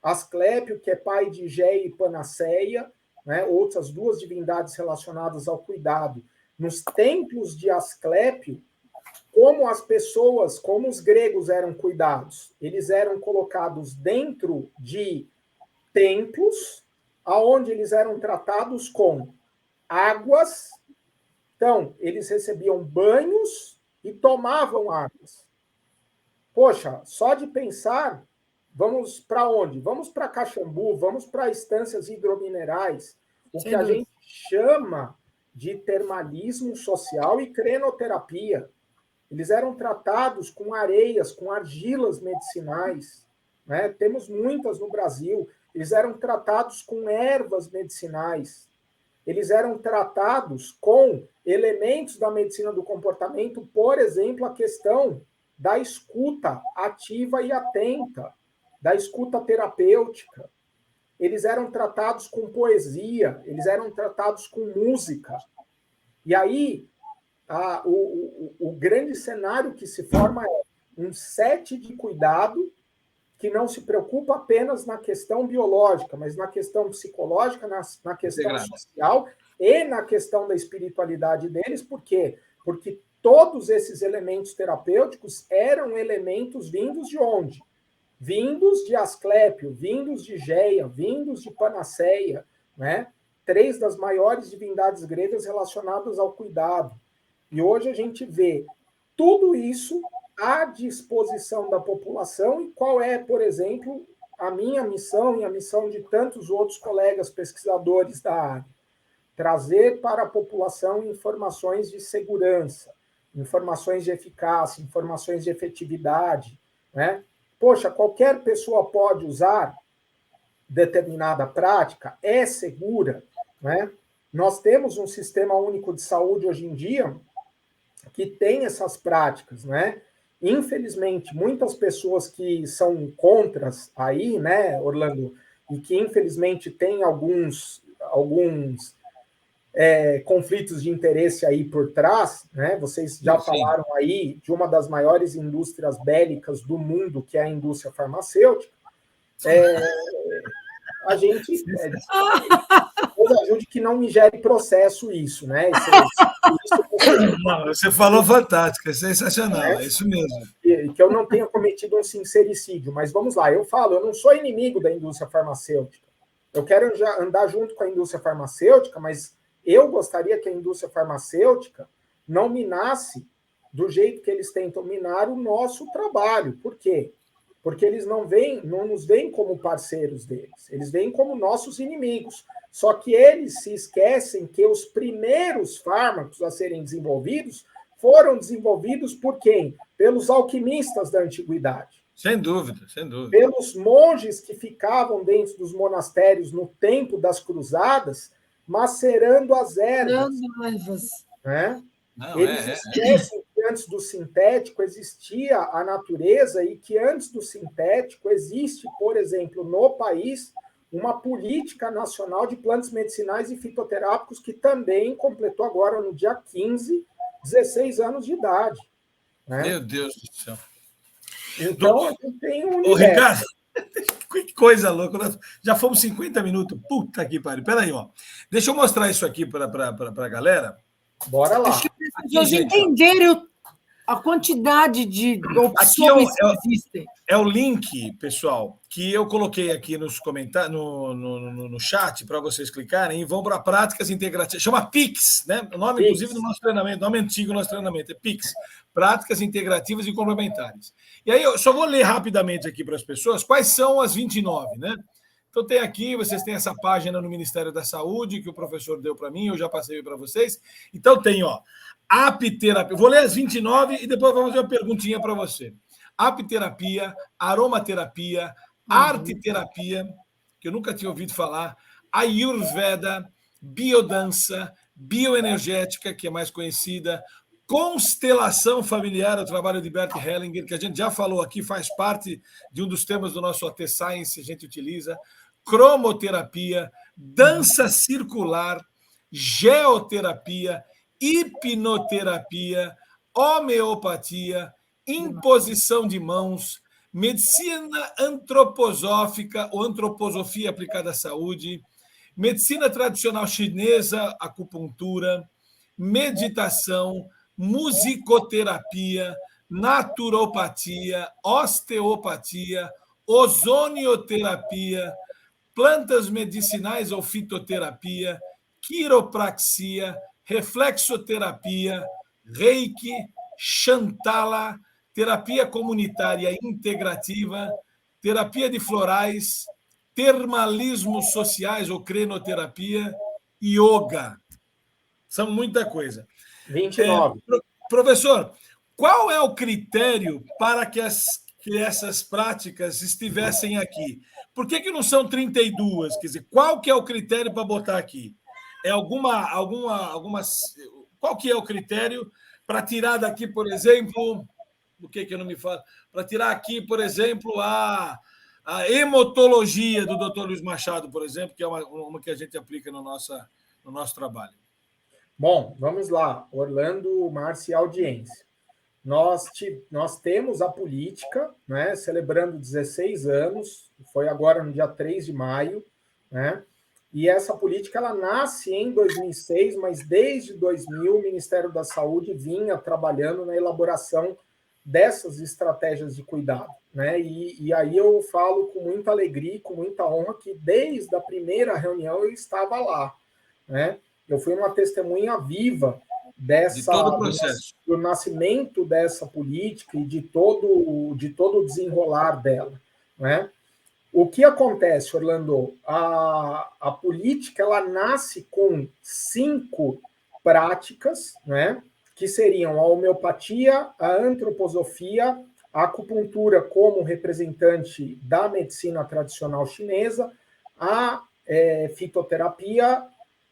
Asclépio, que é pai de Géia e Panaceia, né? Outras 2 divindades relacionadas ao cuidado. Nos templos de Asclépio, como as pessoas, como os gregos eram cuidados? Eles eram colocados dentro de templos, aonde eles eram tratados com águas. Então, eles recebiam banhos e tomavam águas. Poxa, só de pensar, vamos para onde? Vamos para Caxambu, vamos para estâncias hidrominerais, o que a gente chama de termalismo social e crenoterapia. Eles eram tratados com areias, com argilas medicinais, né? Temos muitas no Brasil. Eles eram tratados com ervas medicinais. Eles eram tratados com elementos da medicina do comportamento, por exemplo, a questão da escuta ativa e atenta, da escuta terapêutica. Eles eram tratados com poesia, eles eram tratados com música. E aí, o grande cenário que se forma é um set de cuidado que não se preocupa apenas na questão biológica, mas na questão psicológica, na questão social e na questão da espiritualidade deles. Por quê? Porque todos esses elementos terapêuticos eram elementos vindos de onde? Vindos de Asclépio, vindos de Géia, vindos de Panaceia, né? 3 das maiores divindades gregas relacionadas ao cuidado. E hoje a gente vê tudo isso à disposição da população. E qual é, por exemplo, a minha missão e a missão de tantos outros colegas pesquisadores da área? Trazer para a população informações de segurança, informações de eficácia, informações de efetividade, né? Poxa, qualquer pessoa pode usar determinada prática, é segura, né? Nós temos um sistema único de saúde hoje em dia que tem essas práticas, né? Infelizmente, muitas pessoas que são contras aí, né, Orlando, e que infelizmente têm alguns conflitos de interesse aí por trás, né? Vocês já falaram aí de uma das maiores indústrias bélicas do mundo, que é a indústria farmacêutica. A gente ajude que não me gere processo isso, né? Você falou fantástico, é sensacional, é isso mesmo. Que eu não tenha cometido um sincericídio, mas vamos lá, eu não sou inimigo da indústria farmacêutica. Eu quero andar junto com a indústria farmacêutica, mas eu gostaria que a indústria farmacêutica não minasse do jeito que eles tentam minar o nosso trabalho. Por quê? porque eles não nos veem como parceiros deles, eles veem como nossos inimigos. Só que eles se esquecem que os primeiros fármacos a serem desenvolvidos foram desenvolvidos por quem? Pelos alquimistas da antiguidade. Sem dúvida, sem dúvida. Pelos monges que ficavam dentro dos monastérios no tempo das cruzadas, macerando as ervas. Né? Eles esquecem que antes do sintético existia a natureza e que antes do sintético existe, por exemplo, no país, uma política nacional de plantas medicinais e fitoterápicos que também completou agora, no dia 15, 16 anos de idade. Né? Meu Deus do céu. Então, a gente tem um universo. Ô, Ricardo, que coisa louca. Já fomos 50 minutos. Puta que pariu. Peraí, ó. Deixa eu mostrar isso aqui para a galera. Bora lá. As pessoas entenderem a quantidade de opções que existem. É o link, pessoal, que eu coloquei aqui nos comentários, no chat, para vocês clicarem e vão para práticas integrativas. Chama PIX, né? O nome, inclusive, do nosso treinamento, o nome antigo do nosso treinamento é PIX, Práticas Integrativas e Complementares. E aí eu só vou ler rapidamente aqui para as pessoas quais são as 29, né? Então tem aqui, vocês têm essa página no Ministério da Saúde que o professor deu para mim, eu já passei para vocês. Então tem, ó, apiterapia. Vou ler as 29 e depois vou fazer uma perguntinha para você. Apiterapia, aromaterapia, arteterapia, que eu nunca tinha ouvido falar, ayurveda, biodança, bioenergética, que é mais conhecida, constelação familiar, o trabalho de Bert Hellinger, que a gente já falou aqui, faz parte de um dos temas do nosso AT Science, a gente utiliza, cromoterapia, dança circular, geoterapia, hipnoterapia, homeopatia, imposição de mãos, medicina antroposófica ou antroposofia aplicada à saúde, medicina tradicional chinesa, acupuntura, meditação, musicoterapia, naturopatia, osteopatia, ozonioterapia, plantas medicinais ou fitoterapia, quiropraxia, reflexoterapia, reiki, Shantala, terapia comunitária integrativa, terapia de florais, termalismos sociais ou crenoterapia, yoga. São muita coisa. 29. Professor, qual é o critério para que essas práticas estivessem aqui? Por que não são 32? Quer dizer, qual que é o critério para botar aqui? É qual que é o critério para tirar daqui, por exemplo, o que eu não me falo? Para tirar aqui, por exemplo, a hemotologia do Dr. Luiz Machado, por exemplo, que é uma que a gente aplica no nosso trabalho. Bom, vamos lá. Orlando, Márcio e audiência. Nós temos a política, né, celebrando 16 anos, foi agora no dia 3 de maio, né? E essa política ela nasce em 2006, mas desde 2000 o Ministério da Saúde vinha trabalhando na elaboração dessas estratégias de cuidado, né? E aí eu falo com muita alegria, com muita honra, que desde a primeira reunião eu estava lá, né? Eu fui uma testemunha viva de todo o processo, do nascimento dessa política e de todo o desenrolar dela, né? O que acontece, Orlando? A política ela nasce com 5 práticas, né? Que seriam a homeopatia, a antroposofia, a acupuntura como representante da medicina tradicional chinesa, a fitoterapia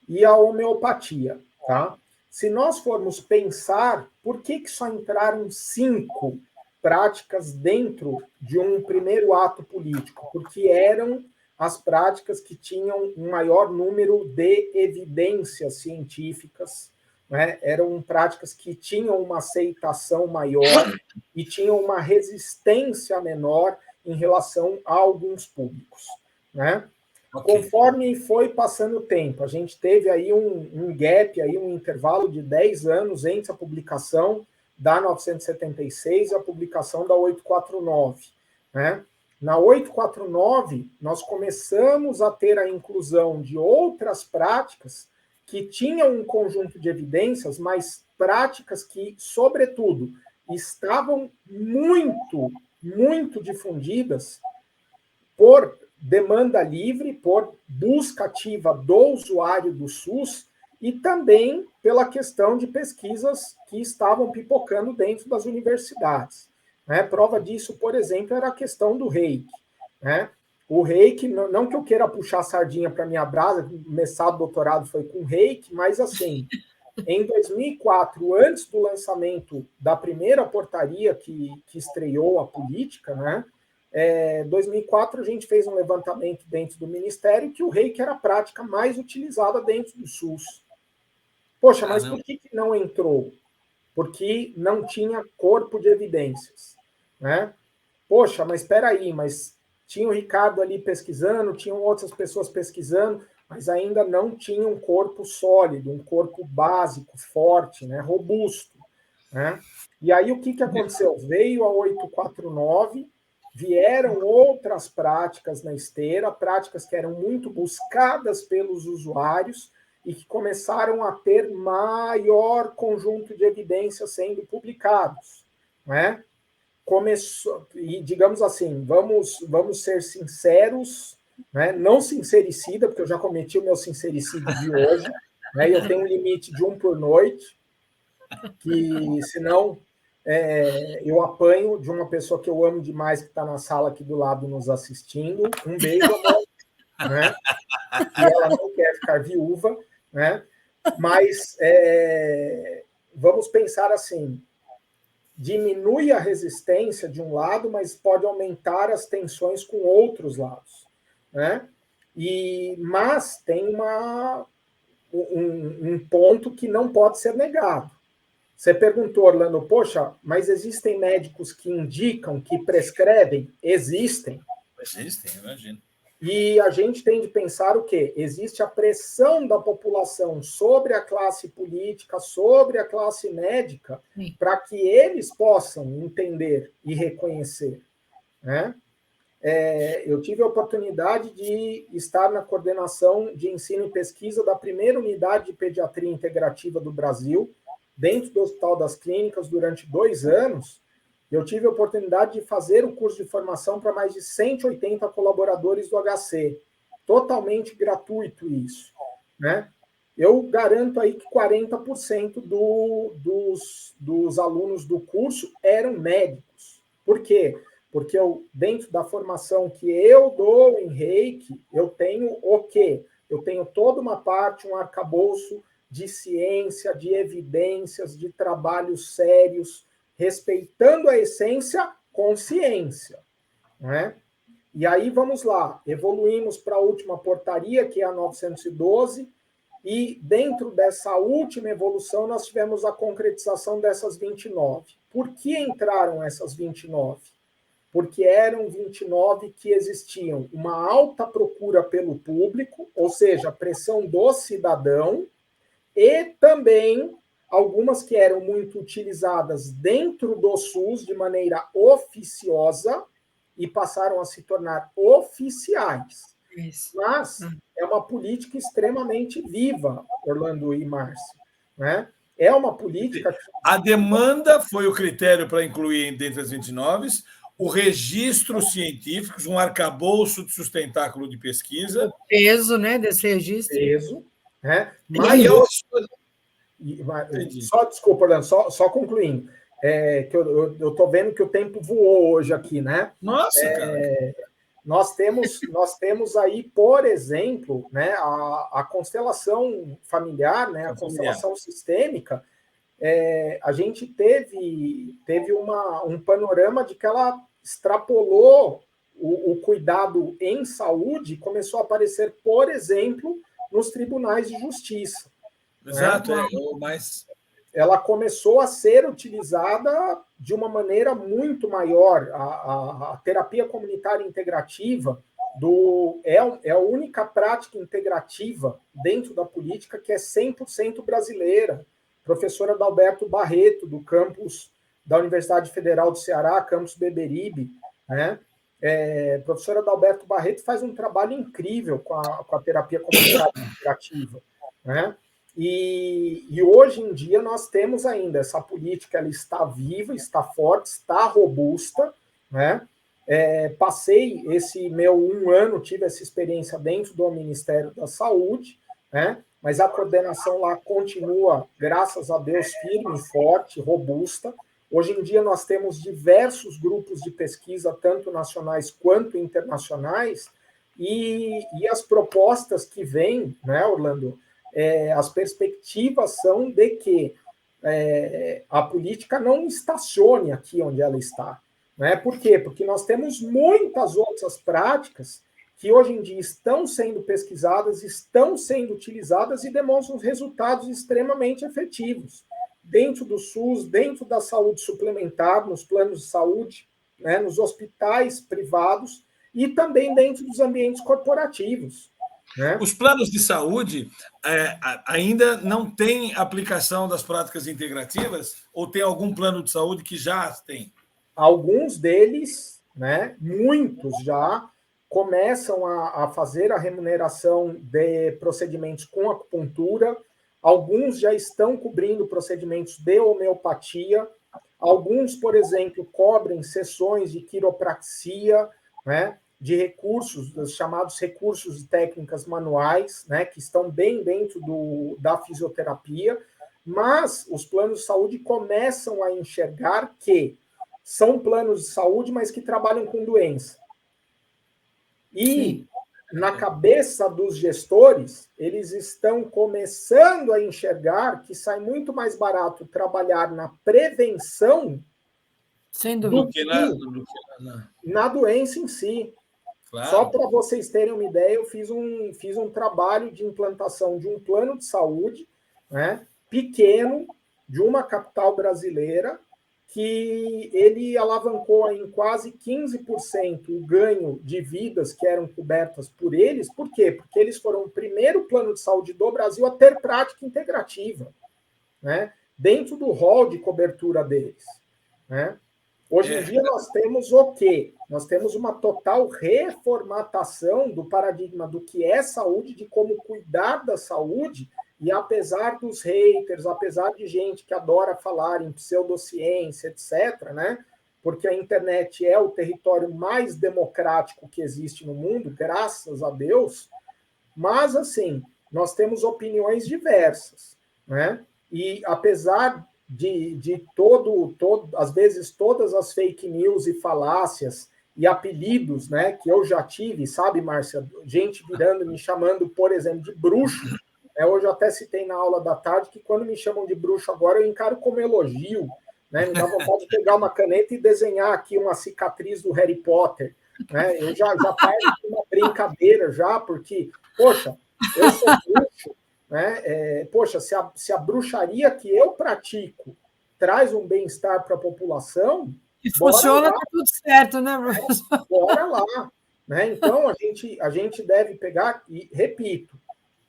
e a homeopatia, tá? Se nós formos pensar, por que só entraram 5 práticas dentro de um primeiro ato político? Porque eram as práticas que tinham um maior número de evidências científicas, né? Eram práticas que tinham uma aceitação maior e tinham uma resistência menor em relação a alguns públicos, né? Okay. Conforme foi passando o tempo, a gente teve aí um gap, aí um intervalo de 10 anos entre a publicação da 976 e a publicação da 849, né? Na 849, nós começamos a ter a inclusão de outras práticas que tinham um conjunto de evidências, mas práticas que, sobretudo, estavam muito muito difundidas por demanda livre, por busca ativa do usuário do SUS e também pela questão de pesquisas que estavam pipocando dentro das universidades. Né? Prova disso, por exemplo, era a questão do reiki. Né? O reiki, não que eu queira puxar a sardinha para minha brasa, mestrado, doutorado foi com reiki, mas assim, em 2004, antes do lançamento da primeira portaria que estreou a política, né? 2004 a gente fez um levantamento dentro do Ministério que o reiki era a prática mais utilizada dentro do SUS. Poxa, mas por que não entrou? Porque não tinha corpo de evidências. Né? Poxa, mas espera aí, mas tinha o Ricardo ali pesquisando, tinham outras pessoas pesquisando, mas ainda não tinha um corpo sólido, um corpo básico, forte, né? Robusto. Né? E aí o que aconteceu? Veio a 849, vieram outras práticas na esteira, práticas que eram muito buscadas pelos usuários e que começaram a ter maior conjunto de evidências sendo publicados. Né? Começou, e digamos assim, vamos ser sinceros, né? Não sincericida, porque eu já cometi o meu sincericídio de hoje, né? Eu tenho um limite de 1 por noite, que senão eu apanho de uma pessoa que eu amo demais, que está na sala aqui do lado nos assistindo. Um beijo, amor, né? E ela não quer ficar viúva, né? Mas vamos pensar assim, diminui a resistência de um lado, mas pode aumentar as tensões com outros lados. Né? Mas tem um ponto que não pode ser negado. Você perguntou, Orlando, poxa, mas existem médicos que indicam, que prescrevem? Existem. Existem, imagino. E a gente tem de pensar o quê? Existe a pressão da população sobre a classe política, sobre a classe médica, para que eles possam entender e reconhecer. Né? Eu tive a oportunidade de estar na coordenação de ensino e pesquisa da primeira unidade de pediatria integrativa do Brasil, dentro do Hospital das Clínicas, durante 2 anos. Eu tive a oportunidade de fazer o curso de formação para mais de 180 colaboradores do HC. Totalmente gratuito isso. Né? Eu garanto aí que 40% dos alunos do curso eram médicos. Por quê? Porque dentro da formação que eu dou em reiki, eu tenho o quê? Eu tenho toda uma parte, um arcabouço de ciência, de evidências, de trabalhos sérios, respeitando a essência com ciência. Né? E aí, vamos lá, evoluímos para a última portaria, que é a 912, e dentro dessa última evolução nós tivemos a concretização dessas 29. Por que entraram essas 29? Porque eram 29 que existiam uma alta procura pelo público, ou seja, pressão do cidadão, e também algumas que eram muito utilizadas dentro do SUS de maneira oficiosa e passaram a se tornar oficiais. Isso. Mas é uma política extremamente viva, Orlando e Márcio. Né? É uma política... A demanda foi o critério para incluir dentre as 29, o registro científico, um arcabouço de sustentáculo de pesquisa. O peso, né, desse registro. Peso. Né? Mas desculpa, Orlando, só concluindo. Que eu estou vendo que o tempo voou hoje aqui, né? Nossa, cara. Nós temos aí, por exemplo, né, a constelação familiar, né, a constelação sistêmica. A gente teve um panorama de que ela extrapolou o cuidado em saúde, começou a aparecer, por exemplo, nos tribunais de justiça. Exato, né? Mas ela começou a ser utilizada de uma maneira muito maior. A terapia comunitária integrativa é a única prática integrativa dentro da política que é 100% brasileira. Professora Adalberto Barreto, do campus da Universidade Federal do Ceará, campus Beberibe, né? Professora Adalberto Barreto faz um trabalho incrível com a terapia comunitária integrativa, né? E hoje em dia nós temos ainda essa política, ela está viva, está forte, está robusta, né? Passei esse meu 1 ano, tive essa experiência dentro do Ministério da Saúde, né? Mas a coordenação lá continua, graças a Deus, firme, forte, robusta. Hoje em dia nós temos diversos grupos de pesquisa, tanto nacionais quanto internacionais, e as propostas que vêm, né, Orlando, as perspectivas são de que a política não estacione aqui onde ela está. Né? Por quê? Porque nós temos muitas outras práticas que hoje em dia estão sendo pesquisadas, estão sendo utilizadas e demonstram resultados extremamente efetivos. Dentro do SUS, dentro da saúde suplementar, nos planos de saúde, né, nos hospitais privados e também dentro dos ambientes corporativos. Né? Os planos de saúde ainda não têm aplicação das práticas integrativas ou tem algum plano de saúde que já tem? Alguns deles, né, muitos já, começam a fazer a remuneração de procedimentos com acupuntura, alguns já estão cobrindo procedimentos de homeopatia, alguns, por exemplo, cobrem sessões de quiropraxia, né, de recursos, os chamados recursos de técnicas manuais, né, que estão bem dentro da fisioterapia, mas os planos de saúde começam a enxergar que são planos de saúde, mas que trabalham com doença. E, sim, na cabeça dos gestores, eles estão começando a enxergar que sai muito mais barato trabalhar na prevenção do que na doença em si. Claro. Só para vocês terem uma ideia, eu fiz um trabalho de implantação de um plano de saúde, né, pequeno, de uma capital brasileira, que ele alavancou em quase 15% o ganho de vidas que eram cobertas por eles. Por quê? Porque eles foram o primeiro plano de saúde do Brasil a ter prática integrativa, né, dentro do rol de cobertura deles. Né? Hoje em dia nós temos o quê? Nós temos uma total reformatação do paradigma do que é saúde, de como cuidar da saúde. E apesar dos haters, apesar de gente que adora falar em pseudociência, etc., né? Porque a internet é o território mais democrático que existe no mundo, graças a Deus, mas, assim, nós temos opiniões diversas, né? E apesar de às vezes, todas as fake news e falácias e apelidos, né, que eu já tive, sabe, Márcia? Gente virando, me chamando, por exemplo, de bruxo. Hoje eu até citei na aula da tarde que quando me chamam de bruxo agora eu encaro como elogio, né? Me dá vontade de pegar uma caneta e desenhar aqui uma cicatriz do Harry Potter, né? Eu já parto de uma brincadeira já, porque, poxa, eu sou bruxo, né? Poxa, se a bruxaria que eu pratico traz um bem-estar para a população, e funciona, tá tudo certo, né, professor? Bora lá, né? Então a gente deve pegar e, repito,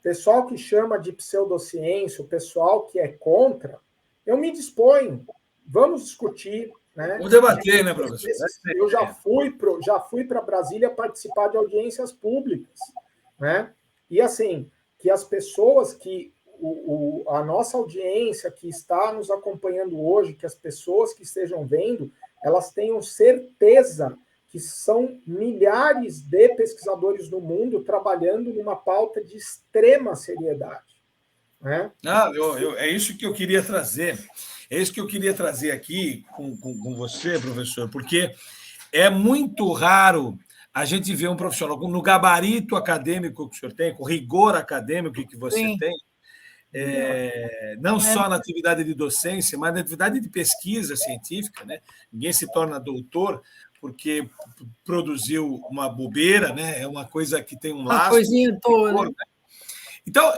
pessoal que chama de pseudociência, o pessoal que é contra, eu me disponho. Vamos discutir. Né? Vamos debater, né, professor? Eu já fui para Brasília participar de audiências públicas. Né? E, assim, que as pessoas que... a nossa audiência que está nos acompanhando hoje, que as pessoas que estejam vendo, elas tenham certeza que são milhares de pesquisadores no mundo trabalhando numa pauta de extrema seriedade. Né? É isso que eu queria trazer. É isso que eu queria trazer aqui com você, professor, porque é muito raro a gente ver um profissional no gabarito acadêmico que o senhor tem, com o rigor acadêmico que você Sim. tem, não só na atividade de docência, mas na atividade de pesquisa científica. Né? Ninguém se torna doutor porque produziu uma bobeira, né? É uma coisa que tem um laço. Uma coisinha toda. Né? Então,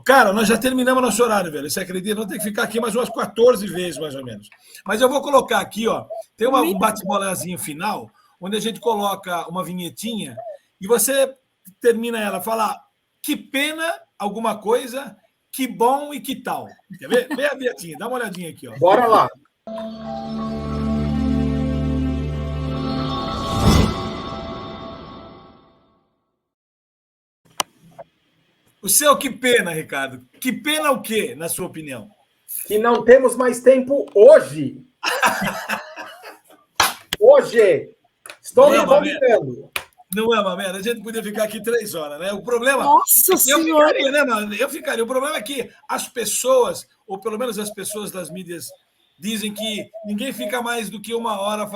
cara, nós já terminamos nosso horário, velho. Você acredita? Vamos ter que ficar aqui mais umas 14 vezes, mais ou menos. Mas eu vou colocar aqui, ó, tem um bate-bolazinho final, onde a gente coloca uma vinhetinha e você termina ela, fala que pena alguma coisa, que bom e que tal. Quer ver? Vê a vinhetinha, dá uma olhadinha aqui, ó. Bora lá. O seu que pena, Ricardo? Que pena o quê, na sua opinião? Que não temos mais tempo hoje. Hoje. Estou me convidando. Não é uma merda. A gente podia ficar aqui 3 horas, né? O problema... Nossa Senhora! Ficaria, né, mano? Eu ficaria. O problema é que as pessoas, ou pelo menos as pessoas das mídias, dizem que ninguém fica mais do que 1 hora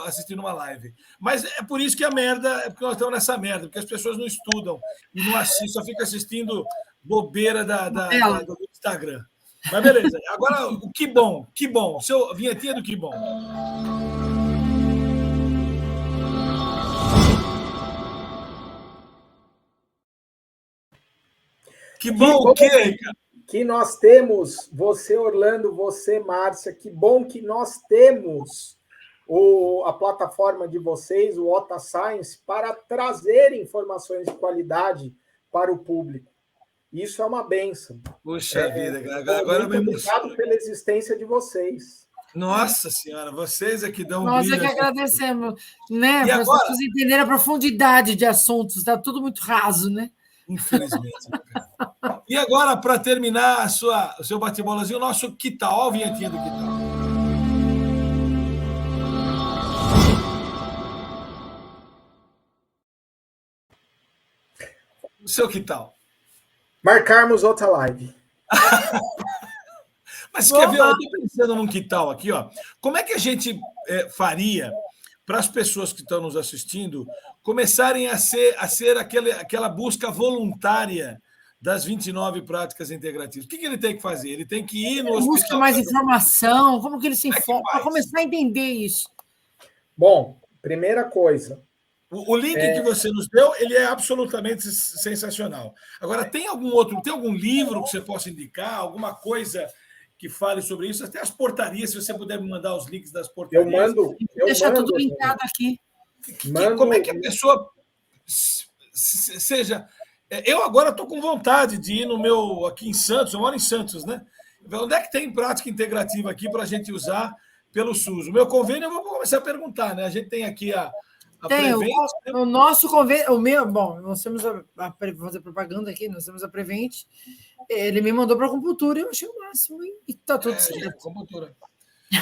assistindo uma live. Mas é por isso que a merda, é porque nós estamos nessa merda, porque as pessoas não estudam e não assistem, só ficam assistindo bobeira do Instagram. Mas beleza. Agora, o que bom. Seu vinhetinha do que bom. Que bom o quê, Ricardo? Que nós temos, você, Orlando, você, Márcia, que bom que nós temos a plataforma de vocês, o Ota Science, para trazer informações de qualidade para o público. Isso é uma bênção. Puxa vida, agora eu me emociono. Obrigado pela existência de vocês. Nossa Senhora, vocês é que dão Nós brilho. Nós é que agradecemos, né? Para as agora... pessoas entenderem a profundidade de assuntos, está tudo muito raso, né? Infelizmente. E agora, para terminar o seu bate-bolazinho, o nosso que tal? Olha a vinhetinha do que tal. O seu que tal? Marcarmos outra live. Mas quer ver? Eu estou pensando num que tal aqui, ó. Como é que a gente faria para as pessoas que estão nos assistindo começarem a ser aquela busca voluntária das 29 práticas integrativas? O que ele tem que fazer? Ele tem que ir no hospital. Busca mais informação, como que ele se informa para começar a entender isso? Bom, primeira coisa. O link que você nos deu, ele é absolutamente sensacional. Agora, tem algum livro que você possa indicar, alguma coisa que fale sobre isso? Até as portarias, se você puder me mandar os links das portarias. Eu mando. Deixar tudo linkado aqui. Como é que a pessoa seja... Eu agora estou com vontade de ir no meu... Aqui em Santos, eu moro em Santos, né? Onde é que tem prática integrativa aqui para a gente usar pelo SUS? O meu convênio, eu vou começar a perguntar, né? A gente tem aqui a Prevent. O nosso convênio... Bom, nós temos vou fazer propaganda aqui, nós temos a Prevent. Ele me mandou para a acupuntura e eu achei o máximo. E está tudo certo. Acupuntura.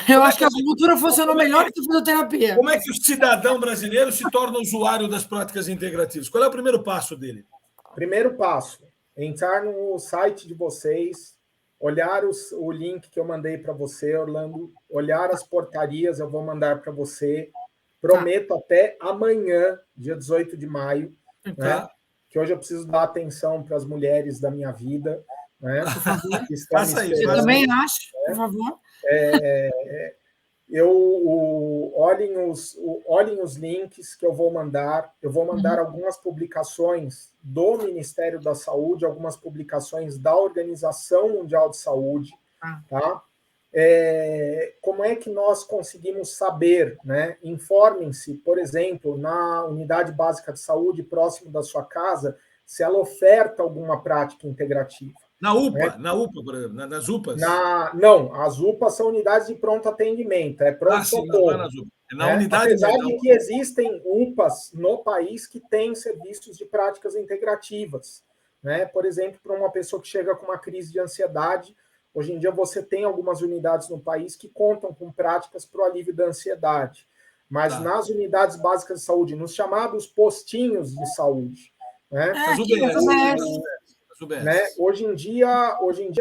Eu acho que a acupuntura funcionou melhor que a fisioterapia. Como é que o cidadão brasileiro se torna usuário das práticas integrativas? Qual é o primeiro passo dele? Primeiro passo, entrar no site de vocês, olhar o link que eu mandei para você, Orlando, olhar as portarias, eu vou mandar para você. Prometo até amanhã, dia 18 de maio, né, que hoje eu preciso dar atenção para as mulheres da minha vida. Né, que estão Faça isso. Eu também acho, por favor. Olhem os links que eu vou mandar. Eu vou mandar algumas publicações do Ministério da Saúde, algumas publicações da Organização Mundial de Saúde. Tá? Como é que nós conseguimos saber? Né? Informem-se, por exemplo, na unidade básica de saúde próximo da sua casa, se ela oferta alguma prática integrativa. Na UPA, na UPA, por exemplo, nas UPAs? Não, as UPAs são unidades de pronto atendimento, é pronto-socorro. Apesar de que existem UPAs no país que têm serviços de práticas integrativas. Né? Por exemplo, para uma pessoa que chega com uma crise de ansiedade, hoje em dia você tem algumas unidades no país que contam com práticas para o alívio da ansiedade. Mas nas unidades básicas de saúde, nos chamados postinhos de saúde, né? Né? Hoje em dia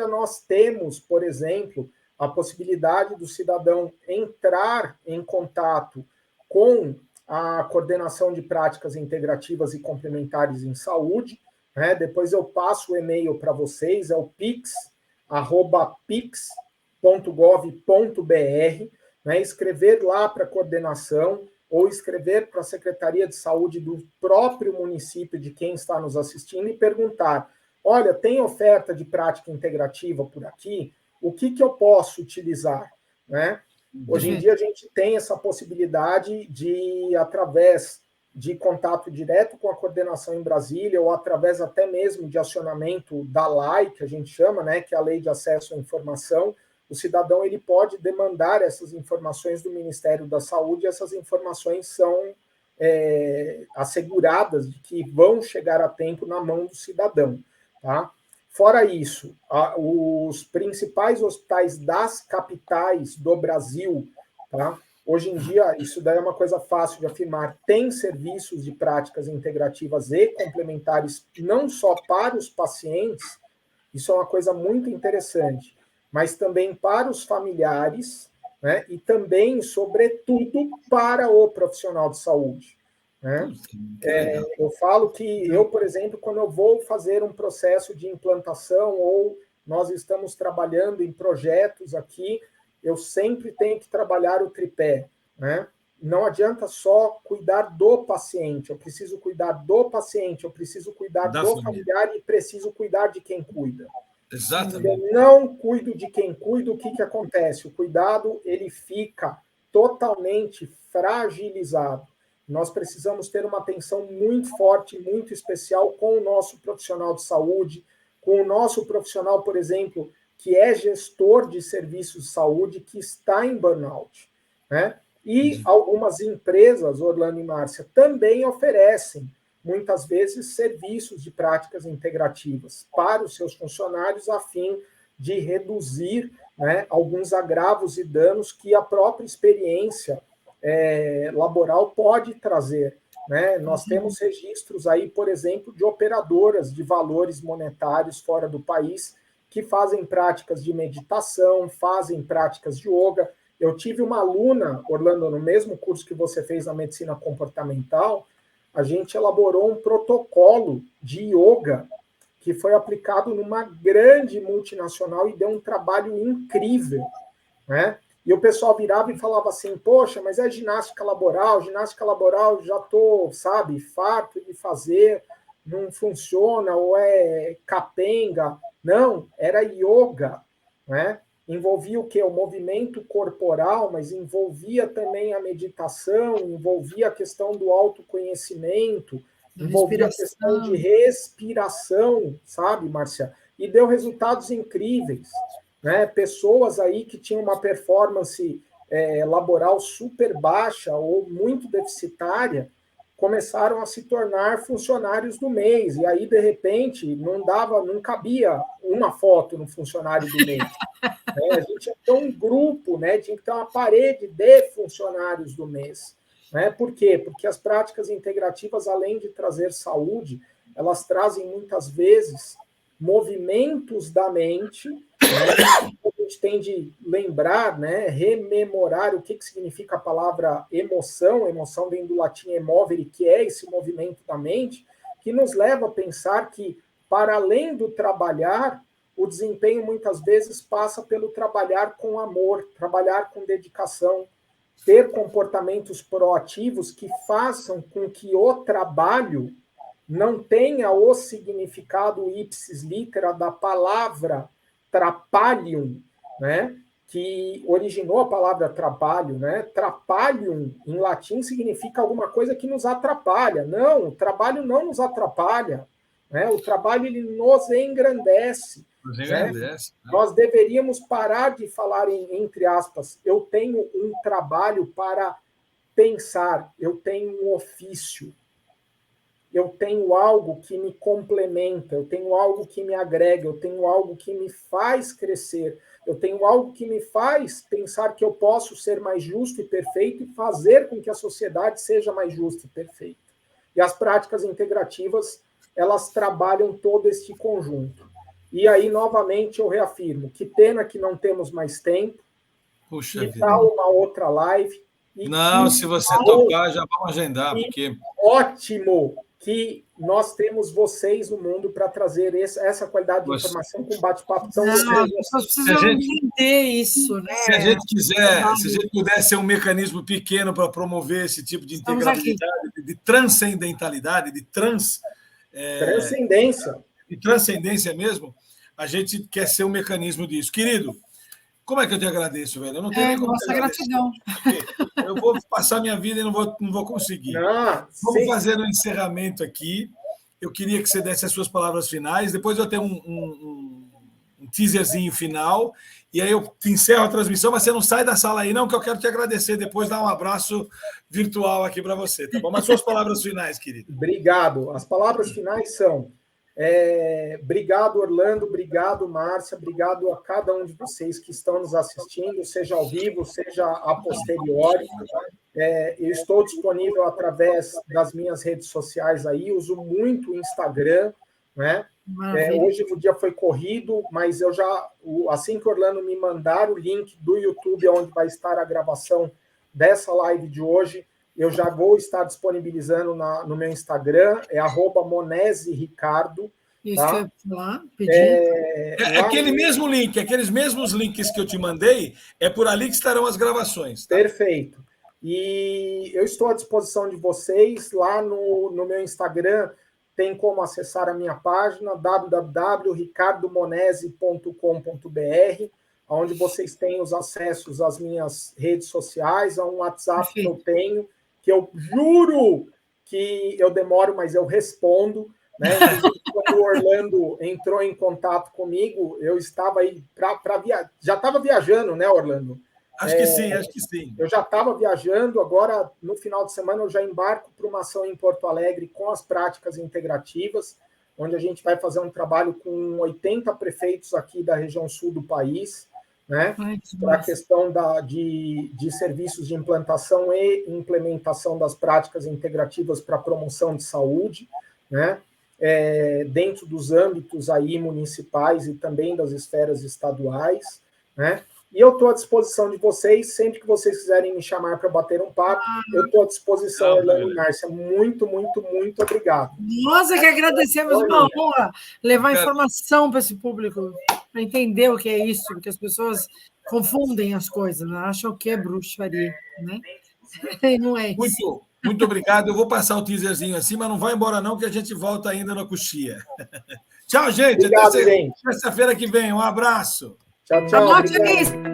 nós temos, por exemplo, a possibilidade do cidadão entrar em contato com a coordenação de práticas integrativas e complementares em saúde. Né? Depois eu passo o e-mail para vocês, é o pix@pix.gov.br, né? Escrever lá para a coordenação ou escrever para a Secretaria de Saúde do próprio município de quem está nos assistindo e perguntar: olha, tem oferta de prática integrativa por aqui? O que eu posso utilizar? Né? Hoje em dia a gente tem essa possibilidade de, através de contato direto com a coordenação em Brasília, ou através até mesmo de acionamento da LAI, que a gente chama, né, que é a Lei de Acesso à Informação, o cidadão ele pode demandar essas informações do Ministério da Saúde, e essas informações são asseguradas de que vão chegar a tempo na mão do cidadão. Tá? Fora isso, os principais hospitais das capitais do Brasil, tá? Hoje em dia, isso daí é uma coisa fácil de afirmar. Tem serviços de práticas integrativas e complementares, não só para os pacientes, isso é uma coisa muito interessante, mas também para os familiares, né? E também, sobretudo, para o profissional de saúde. Né? Eu falo que eu, por exemplo, quando eu vou fazer um processo de implantação ou nós estamos trabalhando em projetos aqui, eu sempre tenho que trabalhar o tripé. Né? Não adianta só cuidar do paciente, eu preciso cuidar do paciente, eu preciso cuidar do familiar e preciso cuidar de quem cuida. Exatamente. Eu não cuido de quem cuida, o que acontece? O cuidado ele fica totalmente fragilizado. Nós precisamos ter uma atenção muito forte, muito especial com o nosso profissional de saúde, com o nosso profissional, por exemplo, que é gestor de serviços de saúde, que está em burnout. Né? E algumas empresas, Orlando e Márcia, também oferecem muitas vezes serviços de práticas integrativas para os seus funcionários a fim de reduzir, né, alguns agravos e danos que a própria experiência laboral pode trazer. Né? Nós temos registros aí, por exemplo, de operadoras de valores monetários fora do país que fazem práticas de meditação, fazem práticas de yoga. Eu tive uma aluna, Orlando, no mesmo curso que você fez na medicina comportamental, a gente elaborou um protocolo de yoga que foi aplicado numa grande multinacional e deu um trabalho incrível, né? E o pessoal virava e falava assim, poxa, mas é ginástica laboral já estou, sabe, farto de fazer, não funciona, ou é capenga. Não, era yoga, né? Envolvia o quê? O movimento corporal, mas envolvia também a meditação, envolvia a questão do autoconhecimento, envolvia a questão de respiração, sabe, Márcia? E deu resultados incríveis. Né? Pessoas aí que tinham uma performance laboral super baixa ou muito deficitária começaram a se tornar funcionários do mês. E aí, de repente, não cabia uma foto no funcionário do mês. A gente tinha que ter um grupo, né? Tinha que ter uma parede de funcionários do mês. Né? Por quê? Porque as práticas integrativas, além de trazer saúde, elas trazem muitas vezes movimentos da mente, né? A gente tem de lembrar, né? Rememorar o que significa a palavra emoção. Emoção vem do latim emovere, que é esse movimento da mente, que nos leva a pensar que, para além do trabalhar, o desempenho muitas vezes passa pelo trabalhar com amor, trabalhar com dedicação, ter comportamentos proativos que façam com que o trabalho não tenha o significado ipsis litera da palavra trapalhum, né? Que originou a palavra trabalho, né? Trapalhum, em latim, significa alguma coisa que nos atrapalha. Não, o trabalho não nos atrapalha. Né? O trabalho ele nos engrandece. Né? Nós deveríamos parar de falar entre aspas, eu tenho um trabalho para pensar, eu tenho um ofício, eu tenho algo que me complementa, eu tenho algo que me agrega, eu tenho algo que me faz crescer, eu tenho algo que me faz pensar que eu posso ser mais justo e perfeito e fazer com que a sociedade seja mais justa e perfeita. E as práticas integrativas, elas trabalham todo este conjunto. E aí, novamente, eu reafirmo, que pena que não temos mais tempo, Puxa e tal uma outra live. Não, se você topar, já vamos agendar, porque... Ótimo que nós temos vocês no mundo para trazer essa qualidade de informação com bate-papo tão gostoso. As pessoas precisam entender isso, né? Se a gente quiser, se a gente puder ser um mecanismo pequeno para promover esse tipo de integralidade, de transcendentalidade, de transcendência. De transcendência mesmo, a gente quer ser um mecanismo disso. Querido, como é que eu te agradeço, velho? Eu não tenho nem como nossa gratidão. Eu vou passar minha vida e não vou conseguir. Vamos fazer um encerramento aqui. Eu queria que você desse as suas palavras finais. Depois eu tenho um teaserzinho final. E aí eu encerro a transmissão, mas você não sai da sala aí, não, que eu quero te agradecer. Depois dar um abraço virtual aqui para você, tá bom? Mas suas palavras finais, querido. Obrigado. As palavras finais são: Obrigado, Orlando, obrigado, Márcia, obrigado a cada um de vocês que estão nos assistindo, seja ao vivo, seja a posteriori. Eu estou disponível através das minhas redes sociais aí, uso muito o Instagram, né? Hoje o dia foi corrido, mas assim que o Orlando me mandar o link do YouTube, onde vai estar a gravação dessa live de hoje, eu já vou estar disponibilizando no meu Instagram, @MoneseRicardo. Isso tá? que eu ia falar, pedir. Aqueles mesmos links que eu te mandei, é por ali que estarão as gravações. Tá? Perfeito. E eu estou à disposição de vocês. Lá no meu Instagram tem como acessar a minha página, www.ricardomonese.com.br, onde vocês têm os acessos às minhas redes sociais, a um WhatsApp que eu tenho, que eu juro que eu demoro, mas eu respondo. Né? Quando o Orlando entrou em contato comigo, eu estava aí já estava viajando, né, Orlando? Acho que sim. Eu já estava viajando, agora no final de semana eu já embarco para uma ação em Porto Alegre com as práticas integrativas, onde a gente vai fazer um trabalho com 80 prefeitos aqui da região sul do país, né? Para a questão de serviços de implantação e implementação das práticas integrativas para a promoção de saúde, né? Dentro dos âmbitos aí municipais e também das esferas estaduais, né? E eu estou à disposição de vocês, sempre que vocês quiserem me chamar para bater um papo, eu estou à disposição, Orlando e Márcia. Muito, muito, muito obrigado. Nós que agradecemos, uma honra levar informação para esse público, para entender o que é isso, porque as pessoas confundem as coisas, né? Acham que é bruxaria, né? E não é isso. Muito obrigado. Eu vou passar o teaserzinho assim, mas não vai embora não, que a gente volta ainda na coxia. Tchau, gente. Obrigado, gente. Terça-feira que vem. Um abraço. Tchau, tchau. Anote aí.